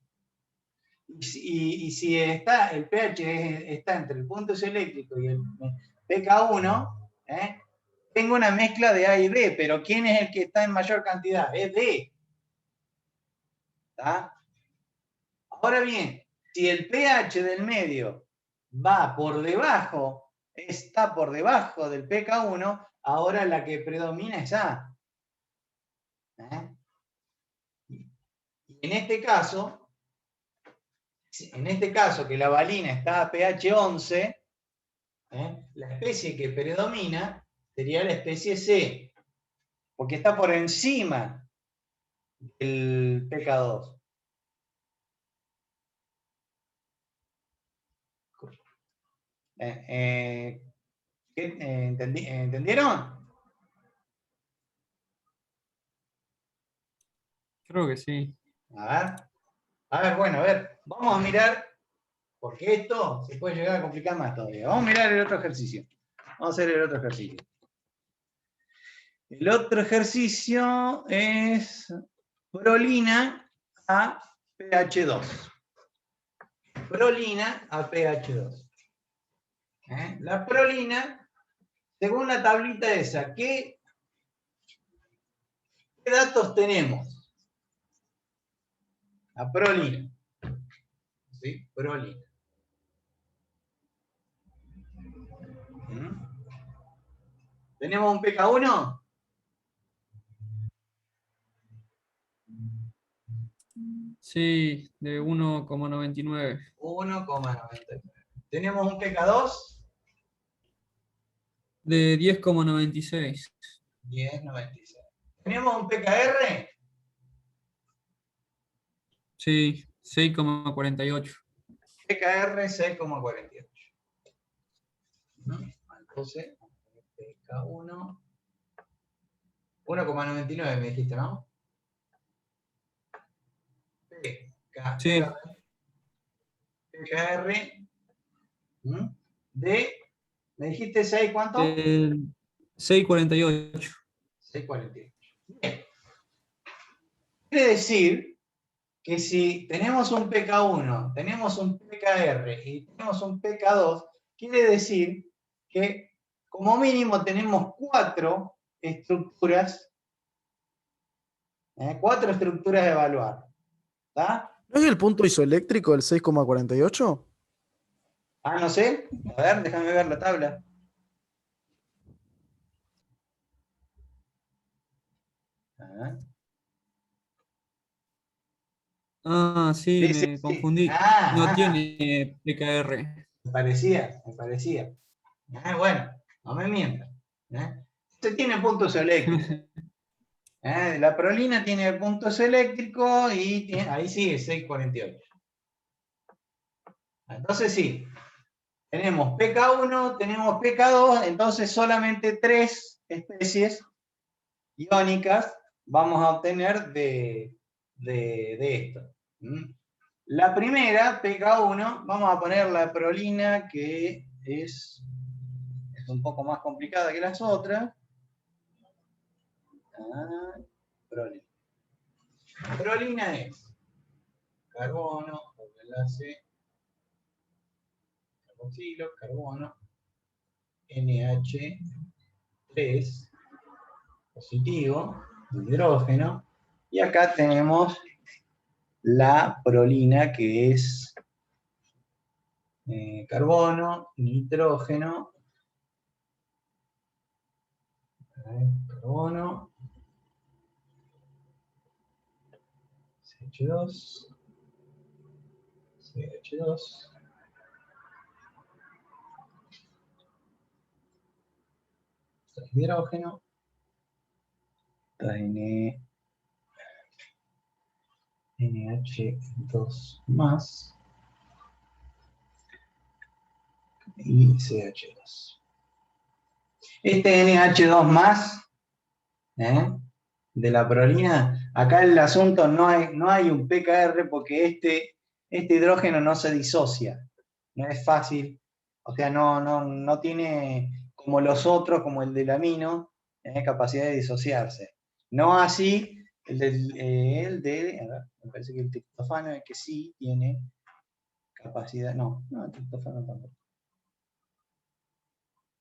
Y si está, el pH está entre el punto isoeléctrico y el pK1, tengo una mezcla de A y B, pero ¿quién es el que está en mayor cantidad? Es D. ¿Tá? Ahora bien, si el pH del medio va por debajo, está por debajo del pK1, ahora la que predomina es A. Y en este caso que la valina está a pH 11, la especie que predomina sería la especie C, porque está por encima del pK2. ¿Entendieron? Creo que sí. A ver, bueno, a ver, vamos a mirar, porque esto se puede llegar a complicar más todavía. Vamos a mirar el otro ejercicio. Vamos a hacer el otro ejercicio. El otro ejercicio es prolina a pH 2. Prolina a pH 2. La prolina, según la tablita esa, ¿qué datos tenemos? La prolina. ¿Sí? Prolina. ¿Tenemos un pK1? Sí, de 1,99. 1,99. ¿Tenemos un pK2? De 10,96. 10,96. ¿Tenemos un pKr? Sí, 6,48. pKr 6,48. Entonces, pK1, 1,99 me dijiste, ¿no? Sí, pKr de, me dijiste 6, ¿cuánto? 6,48. 6,48. Bien. Quiere decir que si tenemos un pK1, tenemos un pKr y tenemos un pK2, quiere decir que como mínimo tenemos 4 estructuras, 4 estructuras a evaluar. ¿Está? ¿No es el punto isoeléctrico el 6,48? Ah, no sé. A ver, déjame ver la tabla. Sí, Sí, sí, me sí. confundí. No tiene PKR. Me parecía. Bueno, no me mientas. Este tiene puntos eléctricos. La prolina tiene puntos eléctricos y ahí sigue 6,48. Entonces sí, tenemos PK1, tenemos PK2, entonces solamente 3 especies iónicas vamos a obtener de esto. La primera, PK1, vamos a poner la prolina, que es un poco más complicada que las otras. Prolina. Prolina es carbono, doble enlace, carboxilo, carbono, NH3, positivo, hidrógeno, y acá tenemos la prolina, que es carbono, nitrógeno, carbono, CH2, CH2, hidrógeno, NH2 más y CH2. Este NH2 más, de la prolina, acá el asunto no hay un pKr porque este hidrógeno no se disocia, no es fácil, o sea, no tiene como los otros, como el del amino, capacidad de disociarse. No así a ver, me parece que el triptofano es que sí tiene capacidad, no, el triptofano tampoco.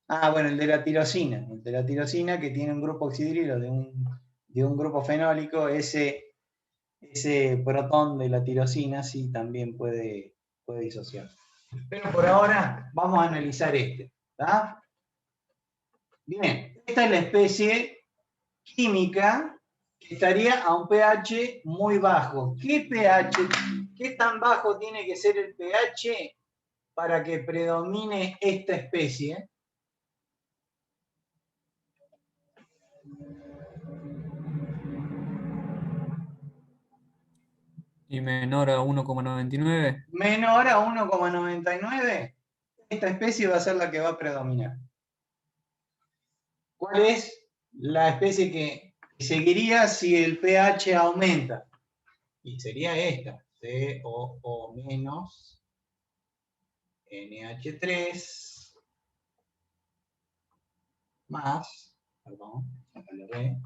Ah, bueno, el de la tirosina que tiene un grupo oxidrilo de un grupo fenólico, ese protón de la tirosina sí también puede disociar. Pero por ahora vamos a analizar este. ¿Está? Bien, esta es la especie química que estaría a un pH muy bajo. ¿Qué tan bajo tiene que ser el pH para que predomine esta especie? Y menor a 1,99. Menor a 1,99, esta especie va a ser la que va a predominar. ¿Cuál es la especie que seguiría si el pH aumenta? Y sería esta, COO menos NH3 más, perdón, acá lo ve,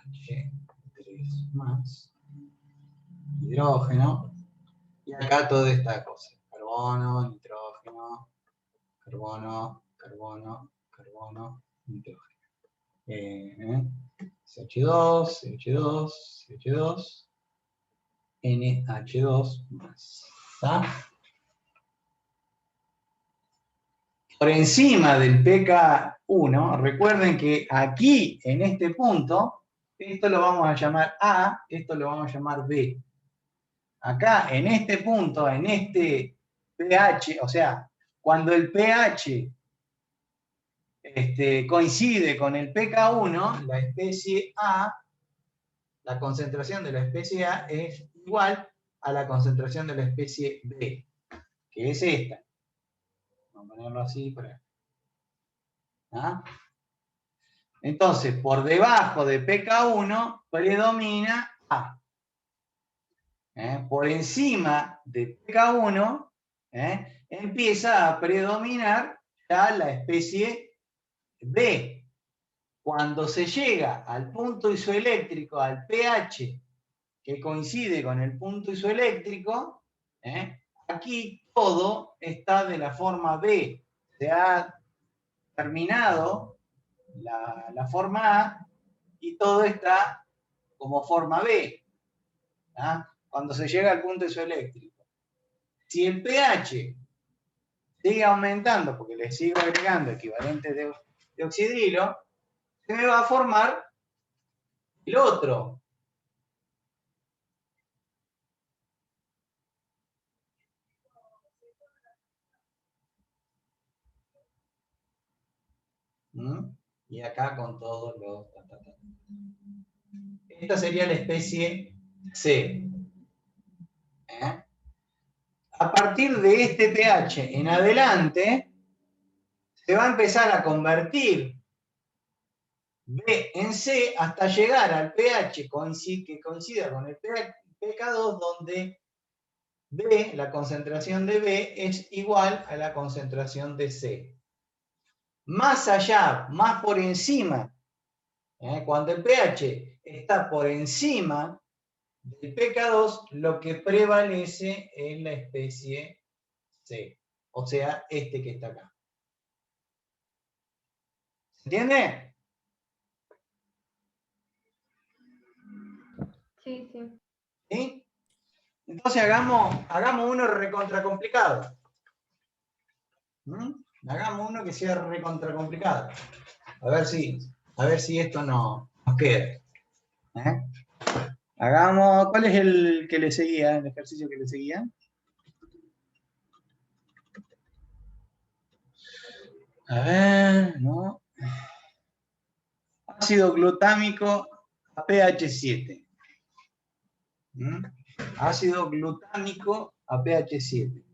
NH3 más hidrógeno, y acá toda esta cosa, carbono, nitrógeno, carbono, carbono, carbono, nitrógeno. CH2, CH2, CH2, NH2 más. ¿Está? Por encima del pK1, recuerden que aquí, en este punto, esto lo vamos a llamar A, esto lo vamos a llamar B. Acá, en este punto, en este pH, o sea, cuando el pH coincide con el pK1, la especie A, la concentración de la especie A es igual a la concentración de la especie B, que es esta. Vamos a ponerlo así para... ¿Ah? Entonces, por debajo de pK1 predomina A. Por encima de pK1 empieza a predominar ya la especie B. Cuando se llega al punto isoeléctrico, al pH que coincide con el punto isoeléctrico, aquí todo está de la forma B. Se ha terminado la forma A y todo está como forma B. Cuando se llega al punto isoeléctrico. Si el pH sigue aumentando, porque le sigo agregando equivalentes de oxidrilo, se me va a formar el otro. Y acá con todos los... Esta sería la especie C. A partir de este pH en adelante, se va a empezar a convertir B en C hasta llegar al pH que coincida con el pK2, donde B, la concentración de B, es igual a la concentración de C. Más allá, más por encima, cuando el pH está por encima del pK2, lo que prevalece es la especie C, o sea, este que está acá. ¿Se entiende? Sí, sí. ¿Sí? Entonces hagamos uno recontracomplicado. Hagamos uno que sea recontracomplicado. A ver si esto nos queda. Hagamos, ¿cuál es el que le seguía, el ejercicio que le seguía? A ver, ¿no? Ácido glutámico a pH 7. Ácido glutámico a pH 7.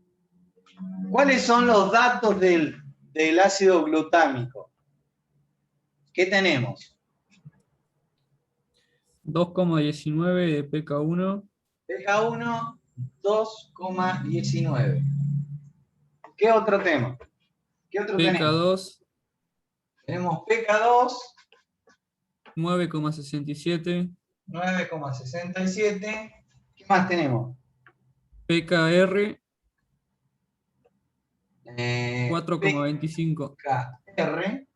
¿Cuáles son los datos del ácido glutámico? ¿Qué tenemos? 2,19 de pK1. pK1, 2,19. ¿Qué otro tema? ¿Qué otro tenemos? pK2, Tenemos pK2, 9,67. 9,67. ¿Qué más tenemos? pKr, Eh, 4,25. pKr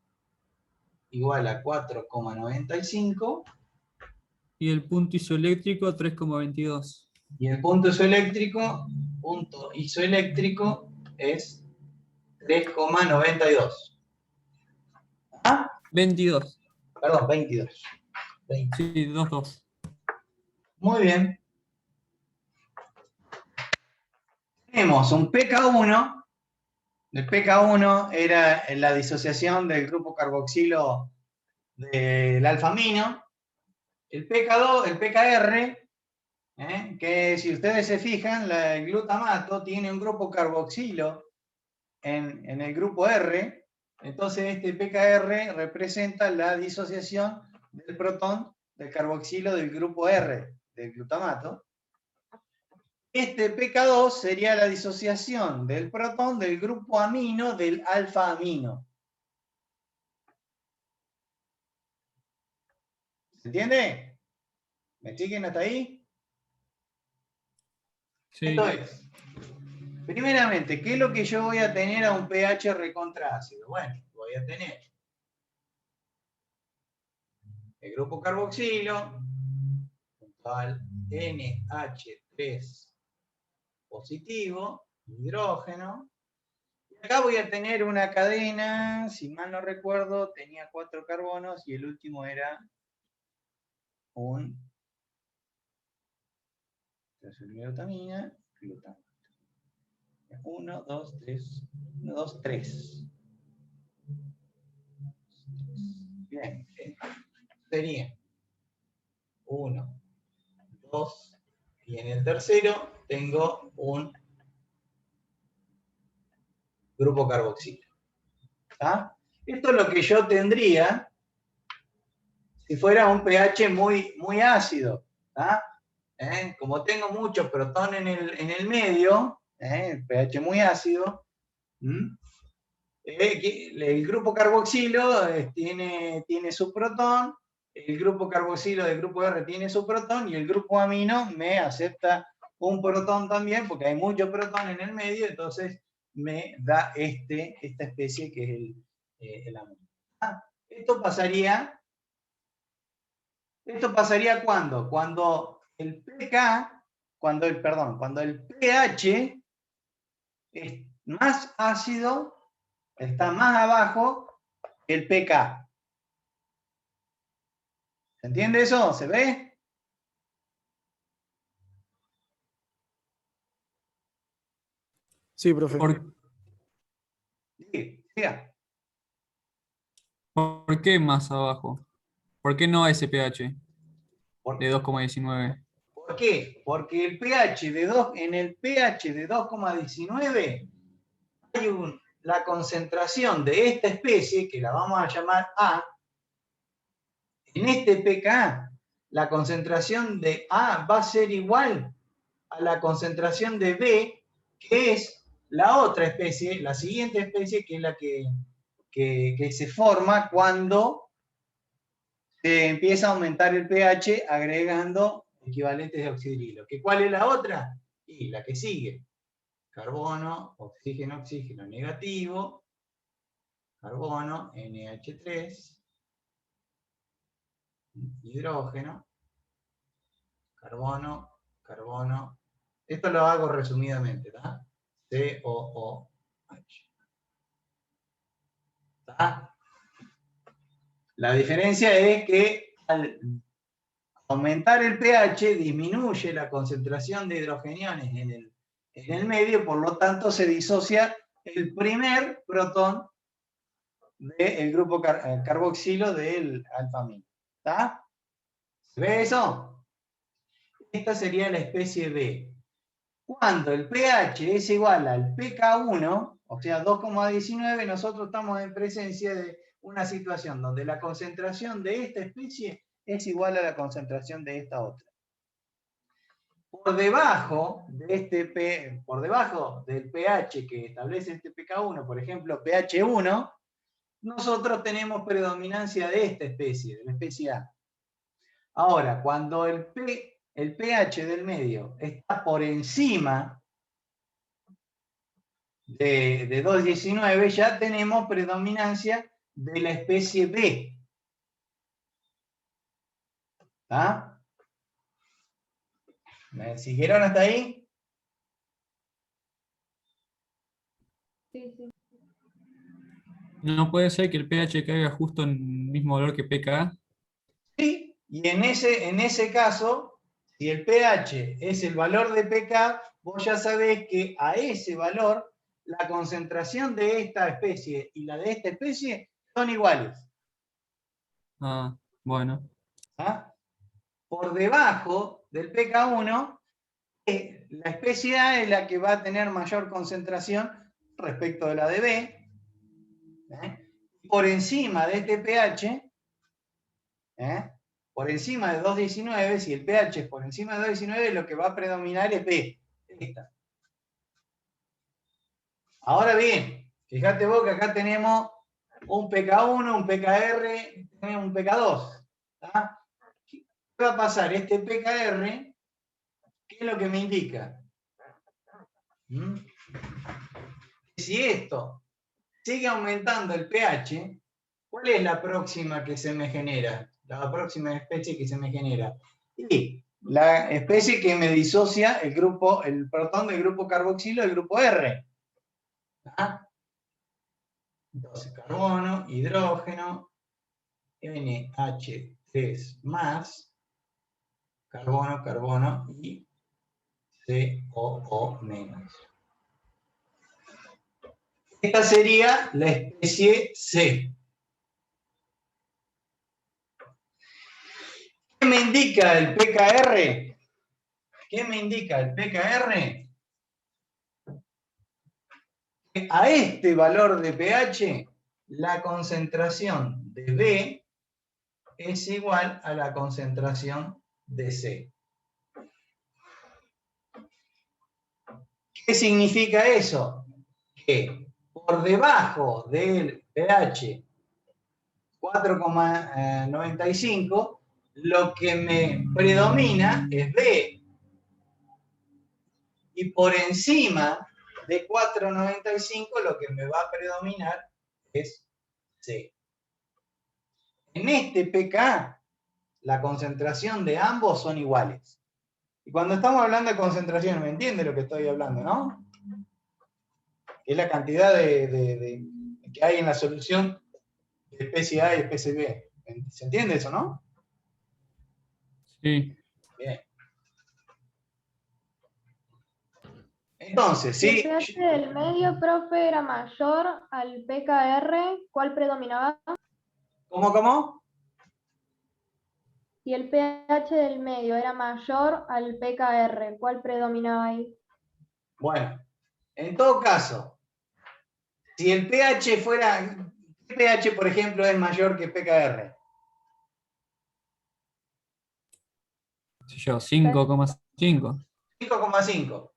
igual a 4,95. Y el punto isoeléctrico, 3,22. Y el punto isoeléctrico es 3,92. ¿Ah? 22. Perdón, 22. 20. Sí, 2,2. Muy bien. Tenemos un pK1. El pK1 era la disociación del grupo carboxilo del alfa-amino. El pK2, el pKr, que si ustedes se fijan, el glutamato tiene un grupo carboxilo en el grupo R. Entonces este pKr representa la disociación del protón del carboxilo del grupo R del glutamato. Este pK2 sería la disociación del protón del grupo amino del alfa-amino. ¿Se entiende? ¿Me siguen hasta ahí? Sí. Esto es, primeramente, ¿qué es lo que yo voy a tener a un pH recontraácido? Bueno, voy a tener el grupo carboxilo junto al NH3 positivo, hidrógeno. Y acá voy a tener una cadena, si mal no recuerdo, tenía 4 carbonos y el último era un glutamina, glutamato. 1, 2, 3. 1, 2, 3. Bien. Sería 1, 2, y en el tercero tengo un grupo carboxilo. ¿Está? Esto es lo que yo tendría si fuera un pH muy ácido. ¿Está? Como tengo mucho protón en el medio, el pH muy ácido, el grupo carboxilo tiene su protón, el grupo carboxilo del grupo R tiene su protón y el grupo amino me acepta un protón también porque hay mucho protón en el medio, entonces me da esta especie que es el amino. Esto pasaría ¿cuándo? Cuando el pH es más ácido, está más abajo que el pK. ¿Se entiende eso? ¿Se ve? Sí, profe. Siga. ¿Por qué más abajo? ¿Por qué no a ese pH ¿Por de 2,19? qué? Porque en el pH de 2,19 hay la concentración de esta especie, que la vamos a llamar A. En este pK, la concentración de A va a ser igual a la concentración de B, que es la otra especie, la siguiente especie, que es la que se forma cuando se empieza a aumentar el pH agregando equivalentes de oxidrilo. ¿Cuál es la otra? Y la que sigue. Carbono, oxígeno, oxígeno negativo, carbono, NH3, hidrógeno, carbono, carbono. Esto lo hago resumidamente, ¿tá? COOH. ¿Tá? La diferencia es que al aumentar el pH disminuye la concentración de hidrogeniones en el medio, por lo tanto se disocia el primer protón del grupo carboxilo del alfa-amino. ¿Está? ¿Se ve eso? Esta sería la especie B. Cuando el pH es igual al pK1, o sea, 2,19, nosotros estamos en presencia de una situación donde la concentración de esta especie es igual a la concentración de esta otra. Por debajo del pH que establece este pK1, por ejemplo, pH 1, nosotros tenemos predominancia de esta especie, de la especie A. Ahora, cuando el pH del medio está por encima de 2,19, ya tenemos predominancia de la especie B. ¿Está? ¿Me siguieron hasta ahí? Sí, sí. ¿No puede ser que el pH caiga justo en el mismo valor que pKa? Sí, y en ese caso, si el pH es el valor de pK, vos ya sabés que a ese valor la concentración de esta especie y la de esta especie son iguales. Ah, bueno. ¿Ah? Por debajo del pK1, la especie A es la que va a tener mayor concentración respecto de la de B. Por encima de este pH, por encima de 2,19, si el pH es por encima de 2,19, lo que va a predominar es B. Esta. Ahora bien, fíjate vos que acá tenemos un pK1, un pKr, tenemos un pK2. ¿Tá? ¿Qué va a pasar? Este pKr, ¿qué es lo que me indica? Si esto sigue aumentando el pH, ¿cuál es la próxima que se me genera? La próxima especie que se me genera. Y la especie que me disocia el protón del grupo carboxilo del grupo R. ¿Ah? Entonces, carbono, hidrógeno, NH3 más, carbono, carbono y COO menos. Esta sería la especie C. ¿Qué me indica el pKr? ¿Qué me indica el pKr? Que a este valor de pH, la concentración de B es igual a la concentración de C. ¿Qué significa eso? Que por debajo del pH 4,95, lo que me predomina es B. Y por encima de 4,95 lo que me va a predominar es C. En este pK, la concentración de ambos son iguales. Y cuando estamos hablando de concentración, ¿me entiende lo que estoy hablando, no? Es la cantidad que hay en la solución de especie A y especie B. ¿Se entiende eso, no? Sí. Bien. Entonces, Si el sí. pH del medio, profe, era mayor al pKr, ¿cuál predominaba? ¿Cómo? Si el pH del medio era mayor al pKr, ¿cuál predominaba ahí? Bueno, en todo caso, si el pH fuera, ¿qué pH, por ejemplo, es mayor que pKr? Si yo, 5,5. 5,5.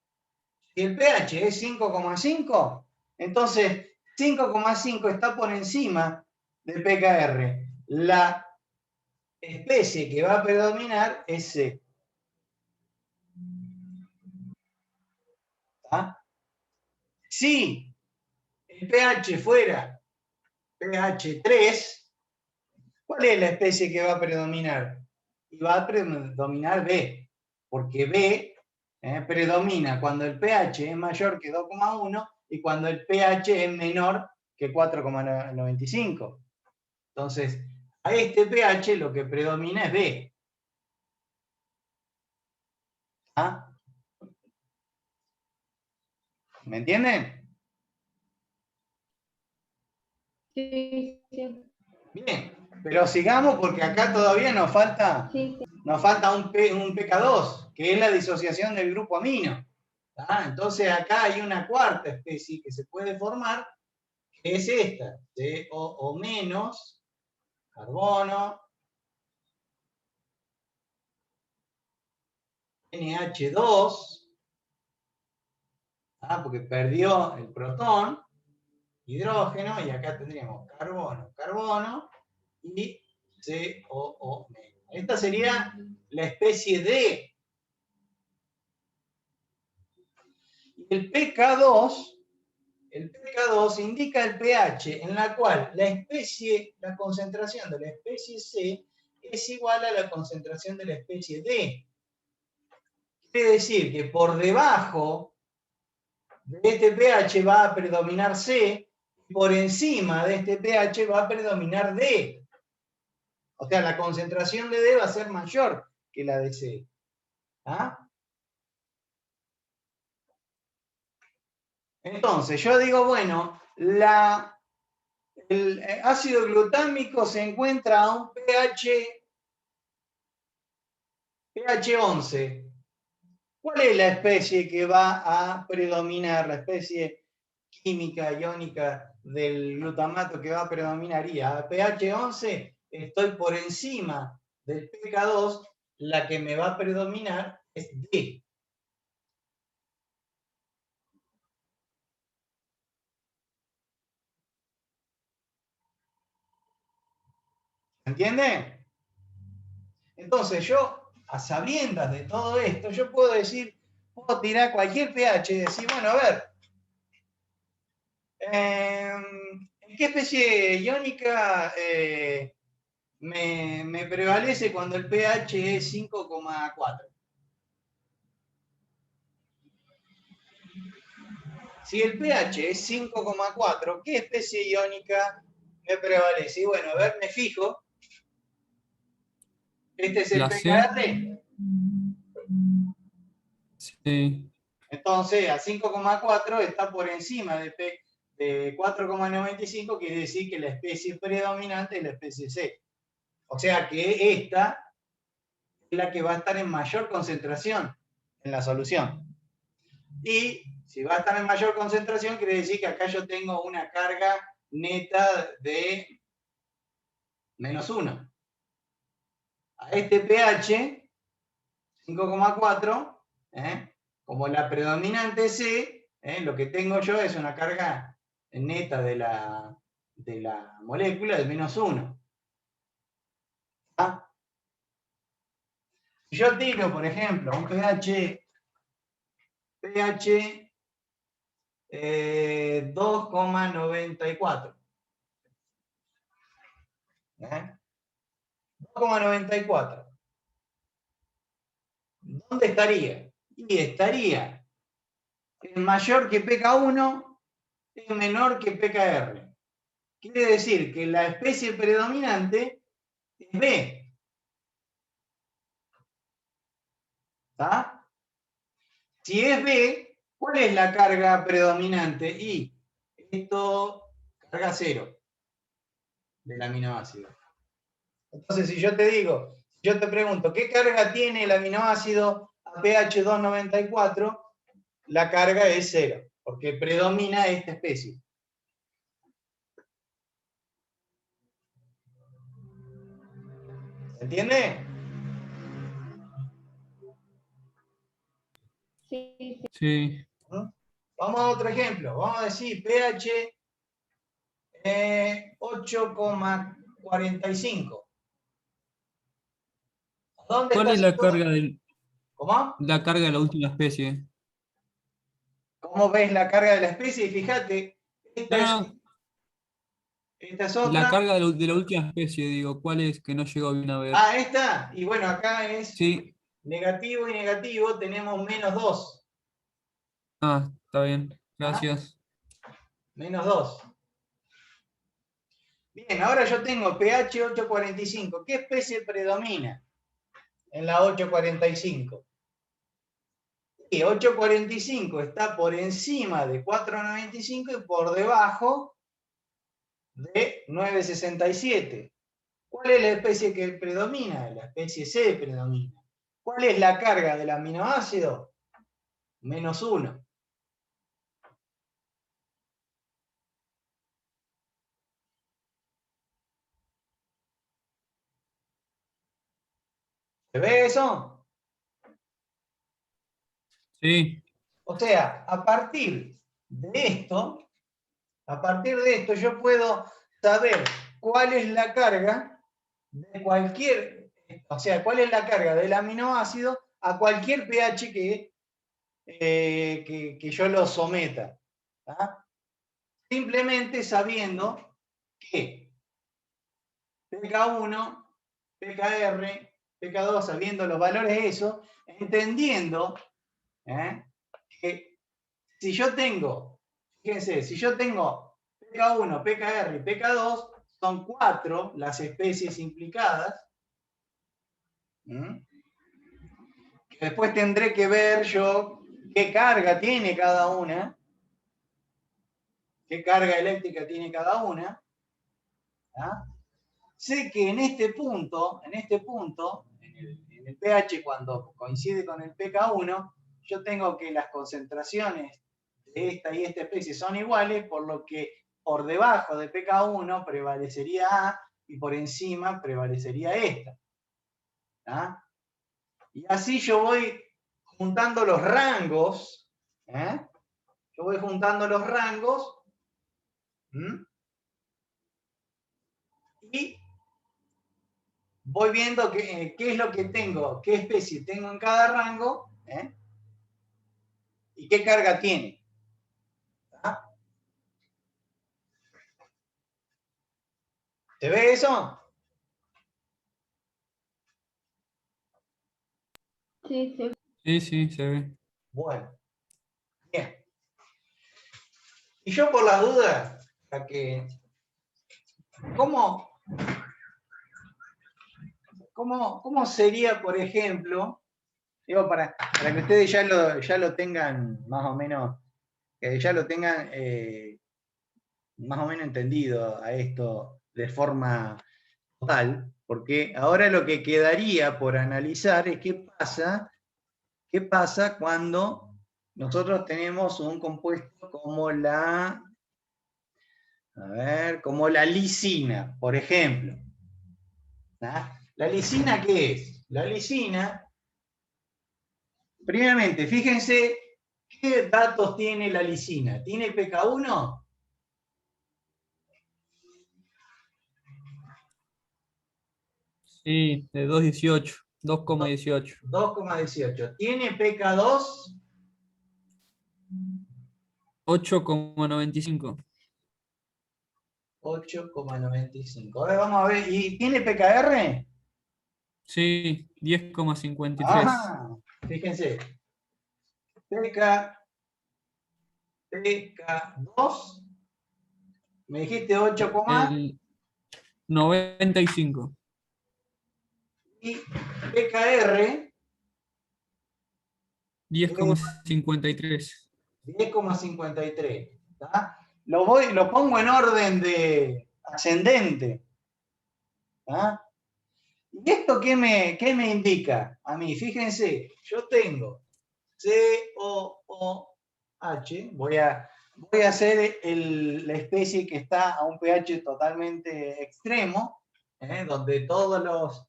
Si el pH es 5,5, entonces 5,5 está por encima del pKr. La especie que va a predominar es C. ¿Ah? Si el pH fuera pH 3, ¿cuál es la especie que va a predominar? Y va a predominar B, porque B predomina cuando el pH es mayor que 2,1 y cuando el pH es menor que 4,95. Entonces, a este pH lo que predomina es B. ¿Ah? ¿Me entienden? Sí, sí. Bien, pero sigamos porque acá todavía nos falta Sí, sí. un pK2, que es la disociación del grupo amino. Entonces acá hay una cuarta especie que se puede formar, que es esta, COO menos, carbono, NH2, porque perdió el protón, hidrógeno, y acá tendríamos carbono, carbono, y COO menos. Esta sería la especie D. El pK2 indica el pH en la cual la concentración de la especie C es igual a la concentración de la especie D. Quiere decir que por debajo de este pH va a predominar C, y por encima de este pH va a predominar D. O sea, la concentración de D va a ser mayor que la de C. Entonces, yo digo, bueno, el ácido glutámico se encuentra a un pH 11. ¿Cuál es la especie que va a predominar, la especie química, iónica del glutamato que va a predominar? Y a pH 11 estoy por encima del pK2, la que me va a predominar es D. ¿Entiende? Entonces yo, a sabiendas de todo esto, yo puedo tirar cualquier pH y decir, bueno, a ver, ¿en qué especie iónica me prevalece cuando el pH es 5,4? Si el pH es 5,4, ¿qué especie iónica me prevalece? Y bueno, a ver, me fijo. Este es el La C. pKr. Sí. Entonces, a 5,4 está por encima de 4,95, quiere decir que la especie predominante es la especie C. O sea que esta es la que va a estar en mayor concentración en la solución. Y si va a estar en mayor concentración, quiere decir que acá yo tengo una carga neta de -1. A este pH, 5,4, como la predominante C, lo que tengo yo es una carga neta de la molécula de -1. Si yo tiro, por ejemplo, un pH 2,94. 2,94. ¿Dónde estaría? Y estaría en mayor que pK1, en menor que pKr. Quiere decir que la especie predominante es B. ¿Está? Si es B, ¿cuál es la carga predominante? Y esto, carga 0 del aminoácido. Entonces, si yo te pregunto, ¿qué carga tiene el aminoácido a pH 2,94? La carga es 0, porque predomina esta especie. ¿Se entiende? Sí, Sí. Vamos a otro ejemplo. Vamos a decir pH 8,45. ¿Dónde ¿Cuál está es la situado? carga ¿Cómo? la última especie? ¿Cómo ves la carga de la especie? Y fíjate, esta es La otra. carga de la última especie, digo, ¿cuál es que no llegó bien a ver? Esta. Y bueno, acá es Sí. negativo y negativo, tenemos -2. Está bien. Gracias. -2. Bien, ahora yo tengo pH 8,45. ¿Qué especie predomina en la 8,45? Y 8,45 está por encima de 4,95 y por debajo de 9,67. ¿Cuál es la especie que predomina? La especie C predomina. ¿Cuál es la carga del aminoácido? menos 1. ¿Se ve eso? Sí, O sea, a partir de esto yo puedo saber cuál es la carga de cualquier, o sea, cuál es la carga del aminoácido a cualquier pH que yo lo someta. ¿Tá? Simplemente sabiendo que pK1, pKr, pK2, sabiendo los valores de eso, entendiendo que si yo tengo, fíjense, si yo tengo pK1, pKr y pK2, son 4 las especies implicadas. Que después tendré que ver yo qué carga tiene cada una, qué carga eléctrica tiene cada una. ¿Ah? Sé que en este punto, en el pH, cuando coincide con el pK1, yo tengo que las concentraciones de esta y esta especie son iguales, por lo que por debajo de pK1 prevalecería A y por encima prevalecería esta. ¿Ah? Y así yo voy juntando los rangos, yo voy juntando los rangos, y voy viendo qué es lo que tengo, qué especie tengo en cada rango, y qué carga tiene. ¿Ah? ¿Se ve eso? Sí, sí. sí, sí, se ve. Bueno, bien. Y yo por las dudas, ¿cómo sería, por ejemplo, digo, para que ustedes ya lo tengan más o menos, que ya lo tengan más o menos entendido a esto de forma total, porque ahora lo que quedaría por analizar es qué pasa cuando nosotros tenemos un compuesto como como la lisina, por ejemplo. ¿Ah? ¿La lisina qué es? La lisina, primeramente, fíjense qué datos tiene la lisina. ¿Tiene pK1? Sí, de 2,18, 2,18. 2,18. ¿Tiene pK2? 8,95. 8,95. Ahora vamos a ver, ¿y tiene pKr? Sí, 10,53. Ajá, fíjense. pK2, me dijiste 8, El 95. y pKr 10,53. 10,53. Lo pongo en orden de ascendente. ¿Tá? ¿Y esto qué me indica a mí? Fíjense, yo tengo COOH, voy a hacer la especie que está a un pH totalmente extremo, donde todos los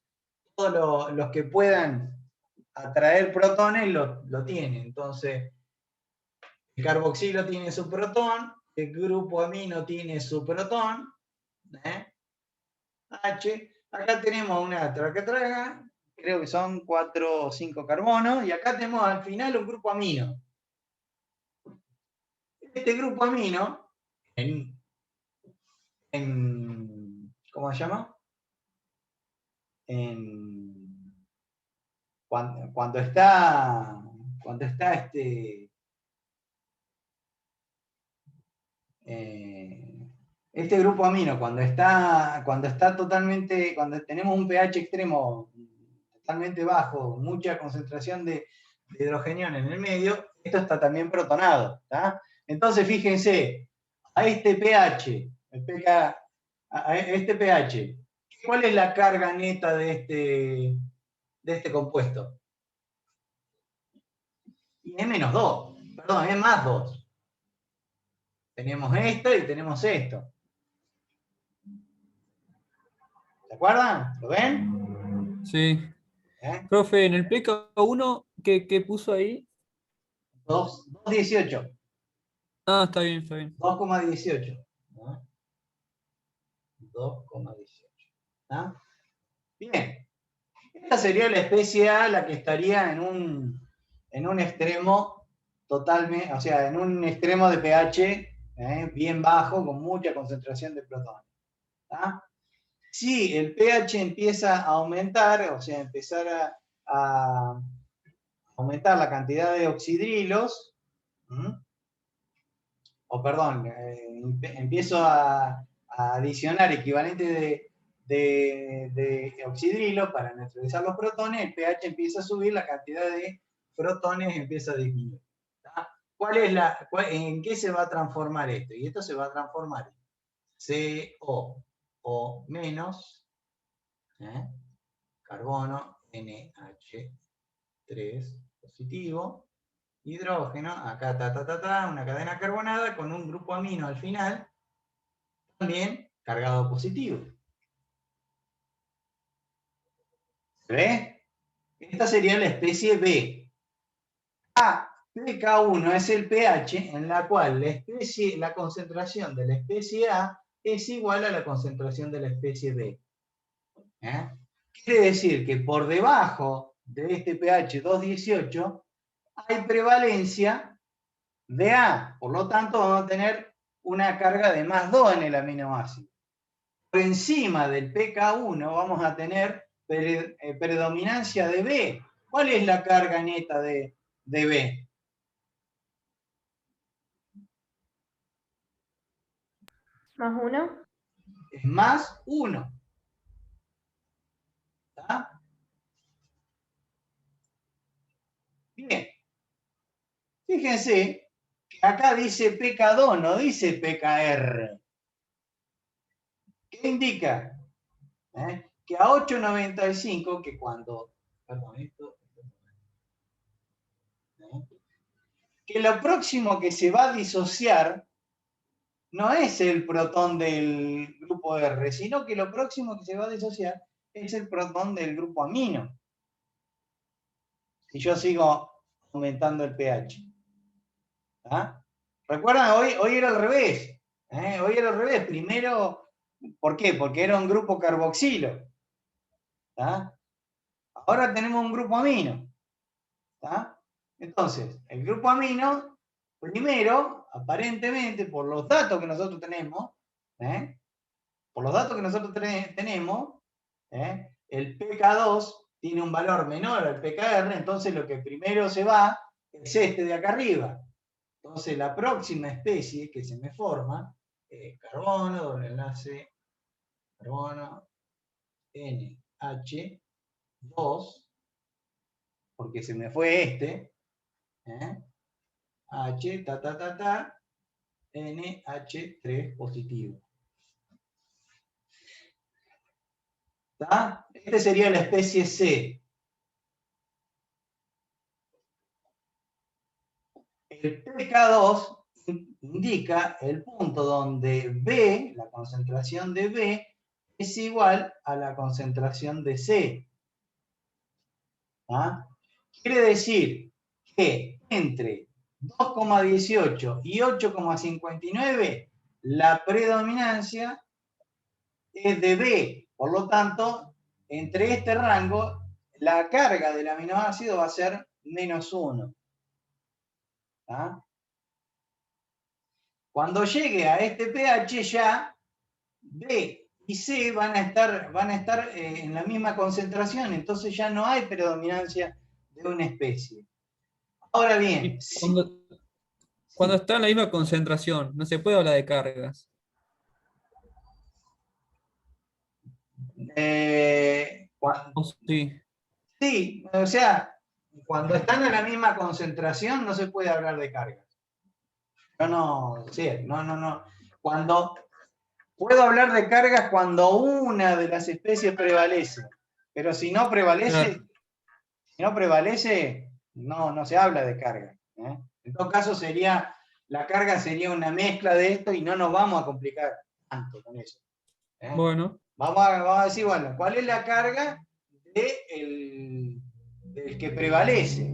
que puedan atraer protones lo tienen. Entonces, el carboxilo tiene su protón, el grupo amino tiene su protón, H. Acá tenemos una traca, creo que son 4 o 5 carbonos, y acá tenemos al final un grupo amino. Este grupo amino, ¿cómo se llama? Cuando está este grupo amino, cuando está totalmente, cuando tenemos un pH extremo totalmente bajo, mucha concentración de hidrogenión en el medio, esto está también protonado. ¿Tá? Entonces, fíjense, a este pH, a este pH, ¿cuál es la carga neta de este compuesto? y es menos 2. Perdón, es más 2. Tenemos esto y tenemos esto. ¿Se acuerdan? ¿Lo ven? Sí. ¿Eh? Profe, en el PK1, ¿qué puso ahí? 2,18. Ah, está bien, está bien. 2,18. ¿No? 2,18. ¿Ah? Bien. Esta sería la especie A, la que estaría en un extremo totalmente, o sea, en un extremo de pH bien bajo, con mucha concentración de protones. ¿Ah? Si el pH empieza a aumentar, o sea, empezar a aumentar la cantidad de oxidrilos, o perdón, empiezo a adicionar equivalente de oxidrilo para neutralizar los protones, el pH empieza a subir, la cantidad de protones empieza a disminuir. ¿En qué se va a transformar esto? Y esto se va a transformar en CO o menos, carbono, NH3 positivo, hidrógeno, acá una cadena carbonada con un grupo amino al final, también cargado positivo. ¿Se ve? Esta sería la especie B. pK1 es el pH en la cual la concentración de la especie A es igual a la concentración de la especie B. Quiere decir que por debajo de este pH 2,18 hay prevalencia de A. Por lo tanto, vamos a tener una carga de más 2 en el aminoácido. Por encima del pK1 vamos a tener predominancia de B. ¿Cuál es la carga neta de B? ¿Más 1? Es más 1. ¿Está? Bien. Fíjense que acá dice pK2, no dice pKr. ¿Qué indica? Que a 8,95, que cuando... Perdón, que lo próximo que se va a disociar no es el protón del grupo R, sino que lo próximo que se va a disociar es el protón del grupo amino. Si yo sigo aumentando el pH. ¿Ah? ¿Recuerdan? Hoy era al revés. Hoy era al revés. Primero, ¿por qué? Porque era un grupo carboxilo. ¿Ah? Ahora tenemos un grupo amino. ¿Ah? Entonces, el grupo amino, primero, aparentemente, por los datos que nosotros tenemos, el pK2 tiene un valor menor al pKr, entonces lo que primero se va es este de acá arriba. Entonces la próxima especie que se me forma es carbono, doble enlace, carbono, NH2, porque se me fue este, H, NH3 positivo. ¿Está? Este sería la especie C. El pK2 indica el punto donde B, la concentración de B, es igual a la concentración de C. ¿Ah? Quiere decir que entre 2,18 y 8,59 la predominancia es de B. Por lo tanto, entre este rango, la carga del aminoácido va a ser menos 1. ¿Ah? Cuando llegue a este pH ya, B y C van a estar en la misma concentración, entonces ya no hay predominancia de una especie. Ahora bien, Cuando está en la misma concentración, no se puede hablar de cargas. Sí. Sí, o sea, cuando están en la misma concentración no se puede hablar de cargas. No. Puedo hablar de cargas cuando una de las especies prevalece, pero si no prevalece, Claro. no se habla de carga. En todo caso, la carga sería una mezcla de esto y no nos vamos a complicar tanto con eso. Bueno, Vamos a decir, bueno, ¿cuál es la carga del que prevalece?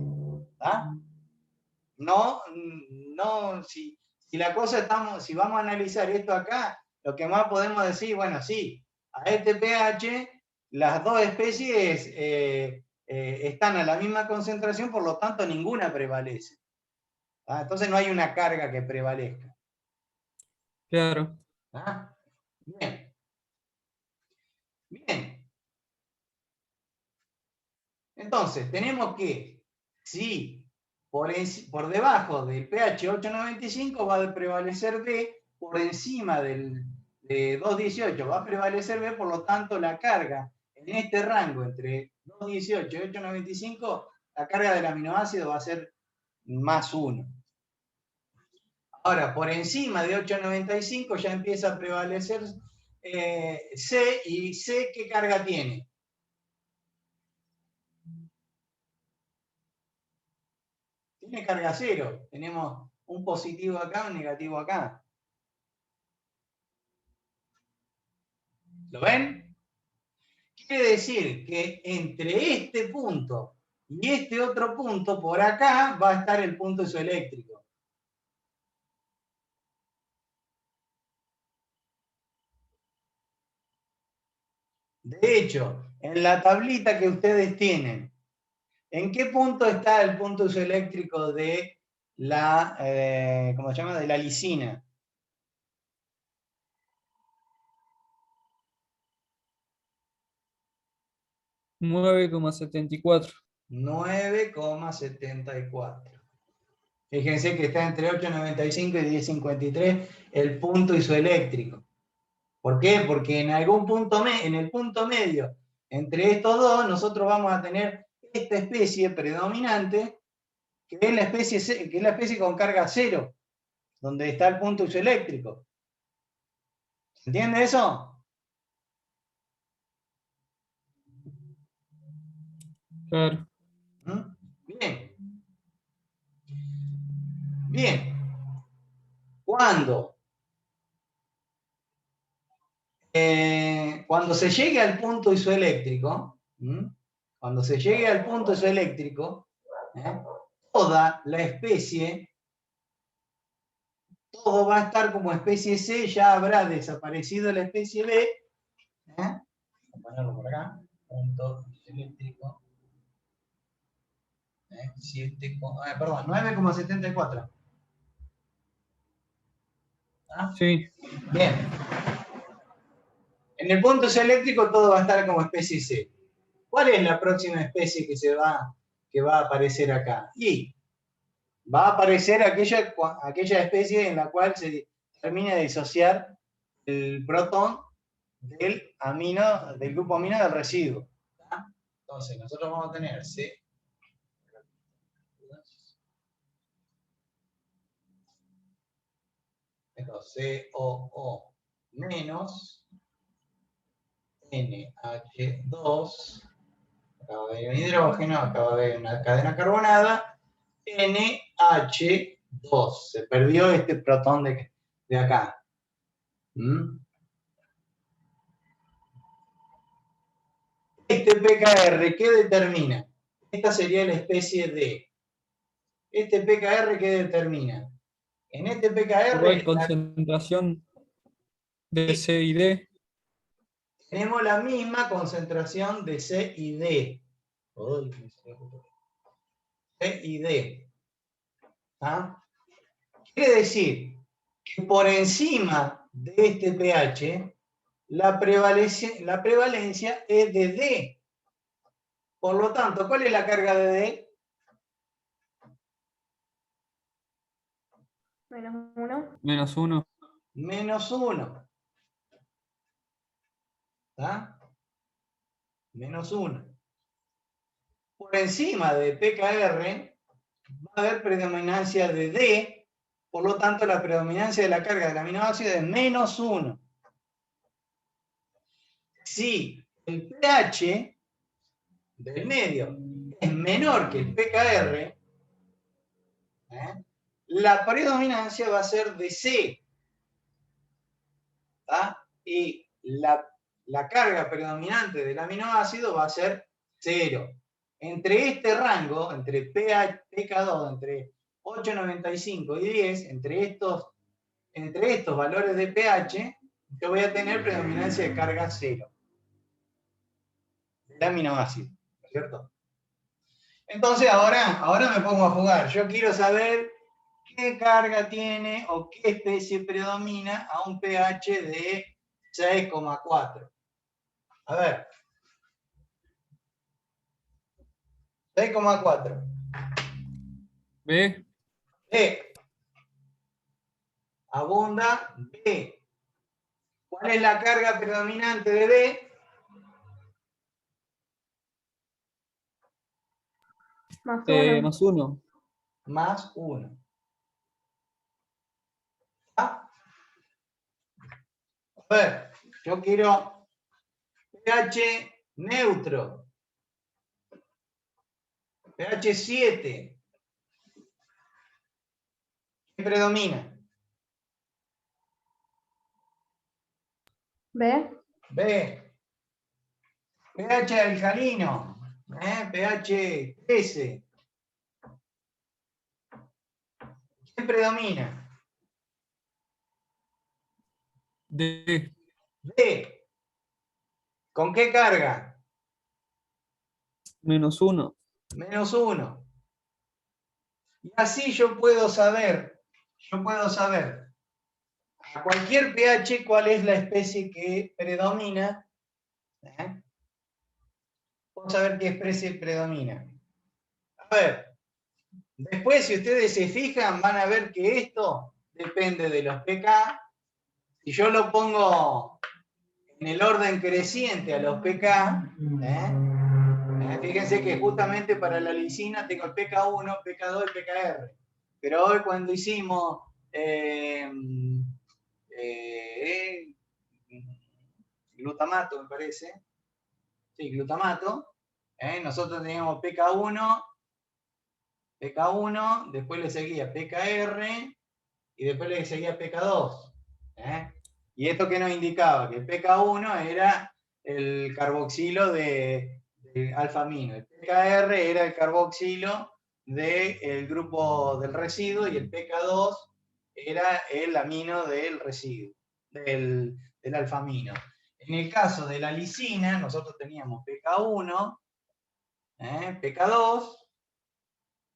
¿Ah? No, si la cosa si vamos a analizar esto acá, lo que más podemos decir, bueno, sí, a este pH las dos especies están a la misma concentración, por lo tanto ninguna prevalece. ¿Ah? Entonces no hay una carga que prevalezca. claro. ¿Ah? Bien. Bien. Entonces, tenemos que, si por debajo del pH 8,95 va a prevalecer D, por encima de 2,18 va a prevalecer B, por lo tanto la carga en este rango entre 2,18 y 8,95, la carga del aminoácido va a ser más 1. Ahora, por encima de 8,95 ya empieza a prevalecer C, y C, ¿qué carga tiene? Tiene carga cero. Tenemos un positivo acá, un negativo acá. ¿Lo ven? Quiere decir que entre este punto y este otro punto, por acá, va a estar el punto isoeléctrico. De hecho, en la tablita que ustedes tienen, ¿en qué punto está el punto isoeléctrico de la, ¿cómo se llama? De la lisina? $9,74. 9,74. Fíjense que está entre 8,95 y 10,53 el punto isoeléctrico. ¿Por qué? Porque en el punto medio entre estos dos, nosotros vamos a tener esta especie predominante, que es la especie con carga cero, donde está el punto isoeléctrico. ¿Se entiende eso? Claro. Bien. Bien. Cuando se llegue al punto isoeléctrico, toda la especie, todo va a estar como especie C, ya habrá desaparecido la especie B. Voy a ponerlo por acá, punto isoeléctrico. 9,74. ¿Ah? Sí, Bien. En el punto isoeléctrico todo va a estar como especie C. ¿Cuál es la próxima especie que va a aparecer acá? Y va a aparecer aquella especie en la cual se termina de disociar el protón del grupo amino del residuo. ¿Tá? Entonces, nosotros vamos a tener C. Entonces, COO menos NH2, acá va a haber un hidrógeno, acá va a haber una cadena carbonada, NH2. Se perdió este protón de acá. Este PKR, ¿qué determina? Esta sería la especie D. Este PKR, ¿qué determina? En este PKR igual concentración de C y D. tenemos la misma concentración de C y D. C y D. ¿Ah? Quiere decir que por encima de este pH, la prevalencia es de D. Por lo tanto, ¿cuál es la carga de D? -1. -1. -1. ¿Está? -1. Por encima de PKR va a haber predominancia de D, por lo tanto la predominancia de la carga del aminoácido es -1. Si el pH del medio es menor que el pKr, la predominancia va a ser de C. ¿Tá? Y la carga predominante del aminoácido va a ser 0. Entre este rango, entre pK2, entre 8,95 y 10, entre estos valores de pH, yo voy a tener predominancia de carga 0 del aminoácido, ¿no es cierto? Entonces ahora me pongo a jugar. Yo quiero saber qué carga tiene o qué especie predomina a un pH de 6,4. A ver. 6,4. B. B. Abunda B. ¿Cuál es la carga predominante de B? Más uno. Más 1. Más 1. ¿Ah? A ver, yo quiero pH neutro. pH 7. ¿Qué predomina? B. B. pH alcalino. pH 13. ¿Qué predomina? D. D. ¿Con qué carga? Menos 1. Menos 1. Y así yo puedo saber a cualquier pH cuál es la especie que predomina. Vamos a ver qué especie predomina. A ver, después si ustedes se fijan van a ver que esto depende de los pK. Si yo lo pongo en el orden creciente a los pK, fíjense que justamente para la lisina tengo el pK1, pK2 y pKr. Pero hoy cuando hicimos glutamato, me parece. Sí, glutamato. Nosotros teníamos pK1, después le seguía pKr y después le seguía pK2. Y esto que nos indicaba que el pK1 era el carboxilo de alfa-amino, el pKr era el carboxilo del grupo del residuo y el pK2 era el amino del residuo, del alfa-amino. En el caso de la lisina, nosotros teníamos pK1, pK2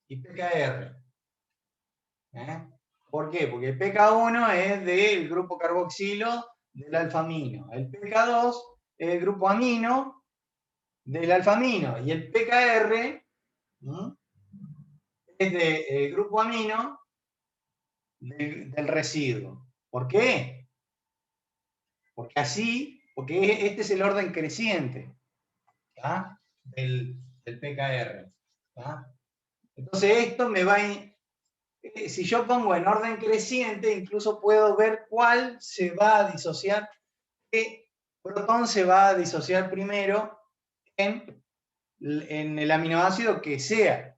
y pKr. ¿Por qué? Porque el pK1 es del grupo carboxilo del alfa-amino. El pK2 es el grupo amino del alfa-amino. Y el pKr es del grupo amino del residuo. ¿Por qué? Porque este es el orden creciente, ¿tá? del pKr. ¿tá? Entonces esto me va a... Si yo pongo en orden creciente, incluso puedo ver cuál se va a disociar, qué protón se va a disociar primero en el aminoácido que sea.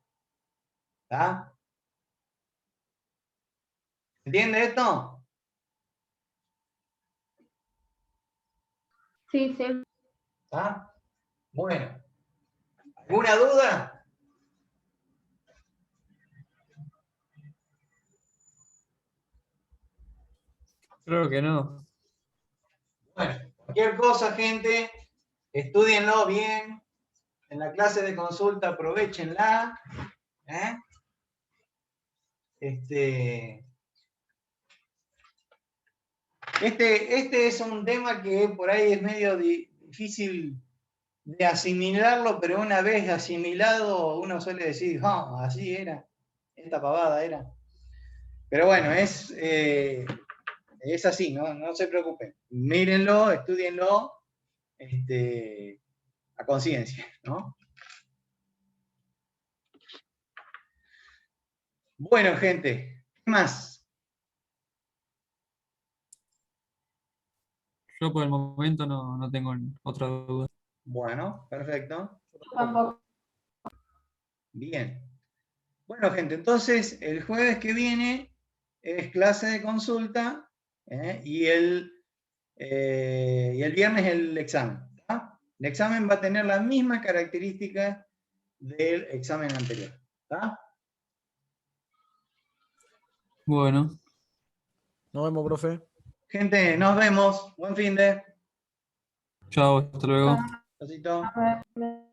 ¿Tá? ¿Entiende esto? Sí, sí. ¿Tá? Bueno. ¿Alguna duda? Creo que no. Bueno, cualquier cosa, gente, estúdienlo bien. En la clase de consulta aprovechenla. Este es un tema que por ahí es medio difícil de asimilarlo, pero una vez asimilado uno suele decir, así era, esta pavada era. Pero bueno, es así, no se preocupen. Mírenlo, estúdienlo a conciencia, ¿no? Bueno, gente, ¿qué más? Yo por el momento no tengo otra duda. Bueno, perfecto. Tampoco. Bien. Bueno, gente, entonces el jueves que viene es clase de consulta y el viernes el examen. ¿Tá? El examen va a tener las mismas características del examen anterior. ¿Tá? Bueno. Nos vemos, profe. Gente, nos vemos. Buen fin de. Chao, hasta luego. Besito. A ver,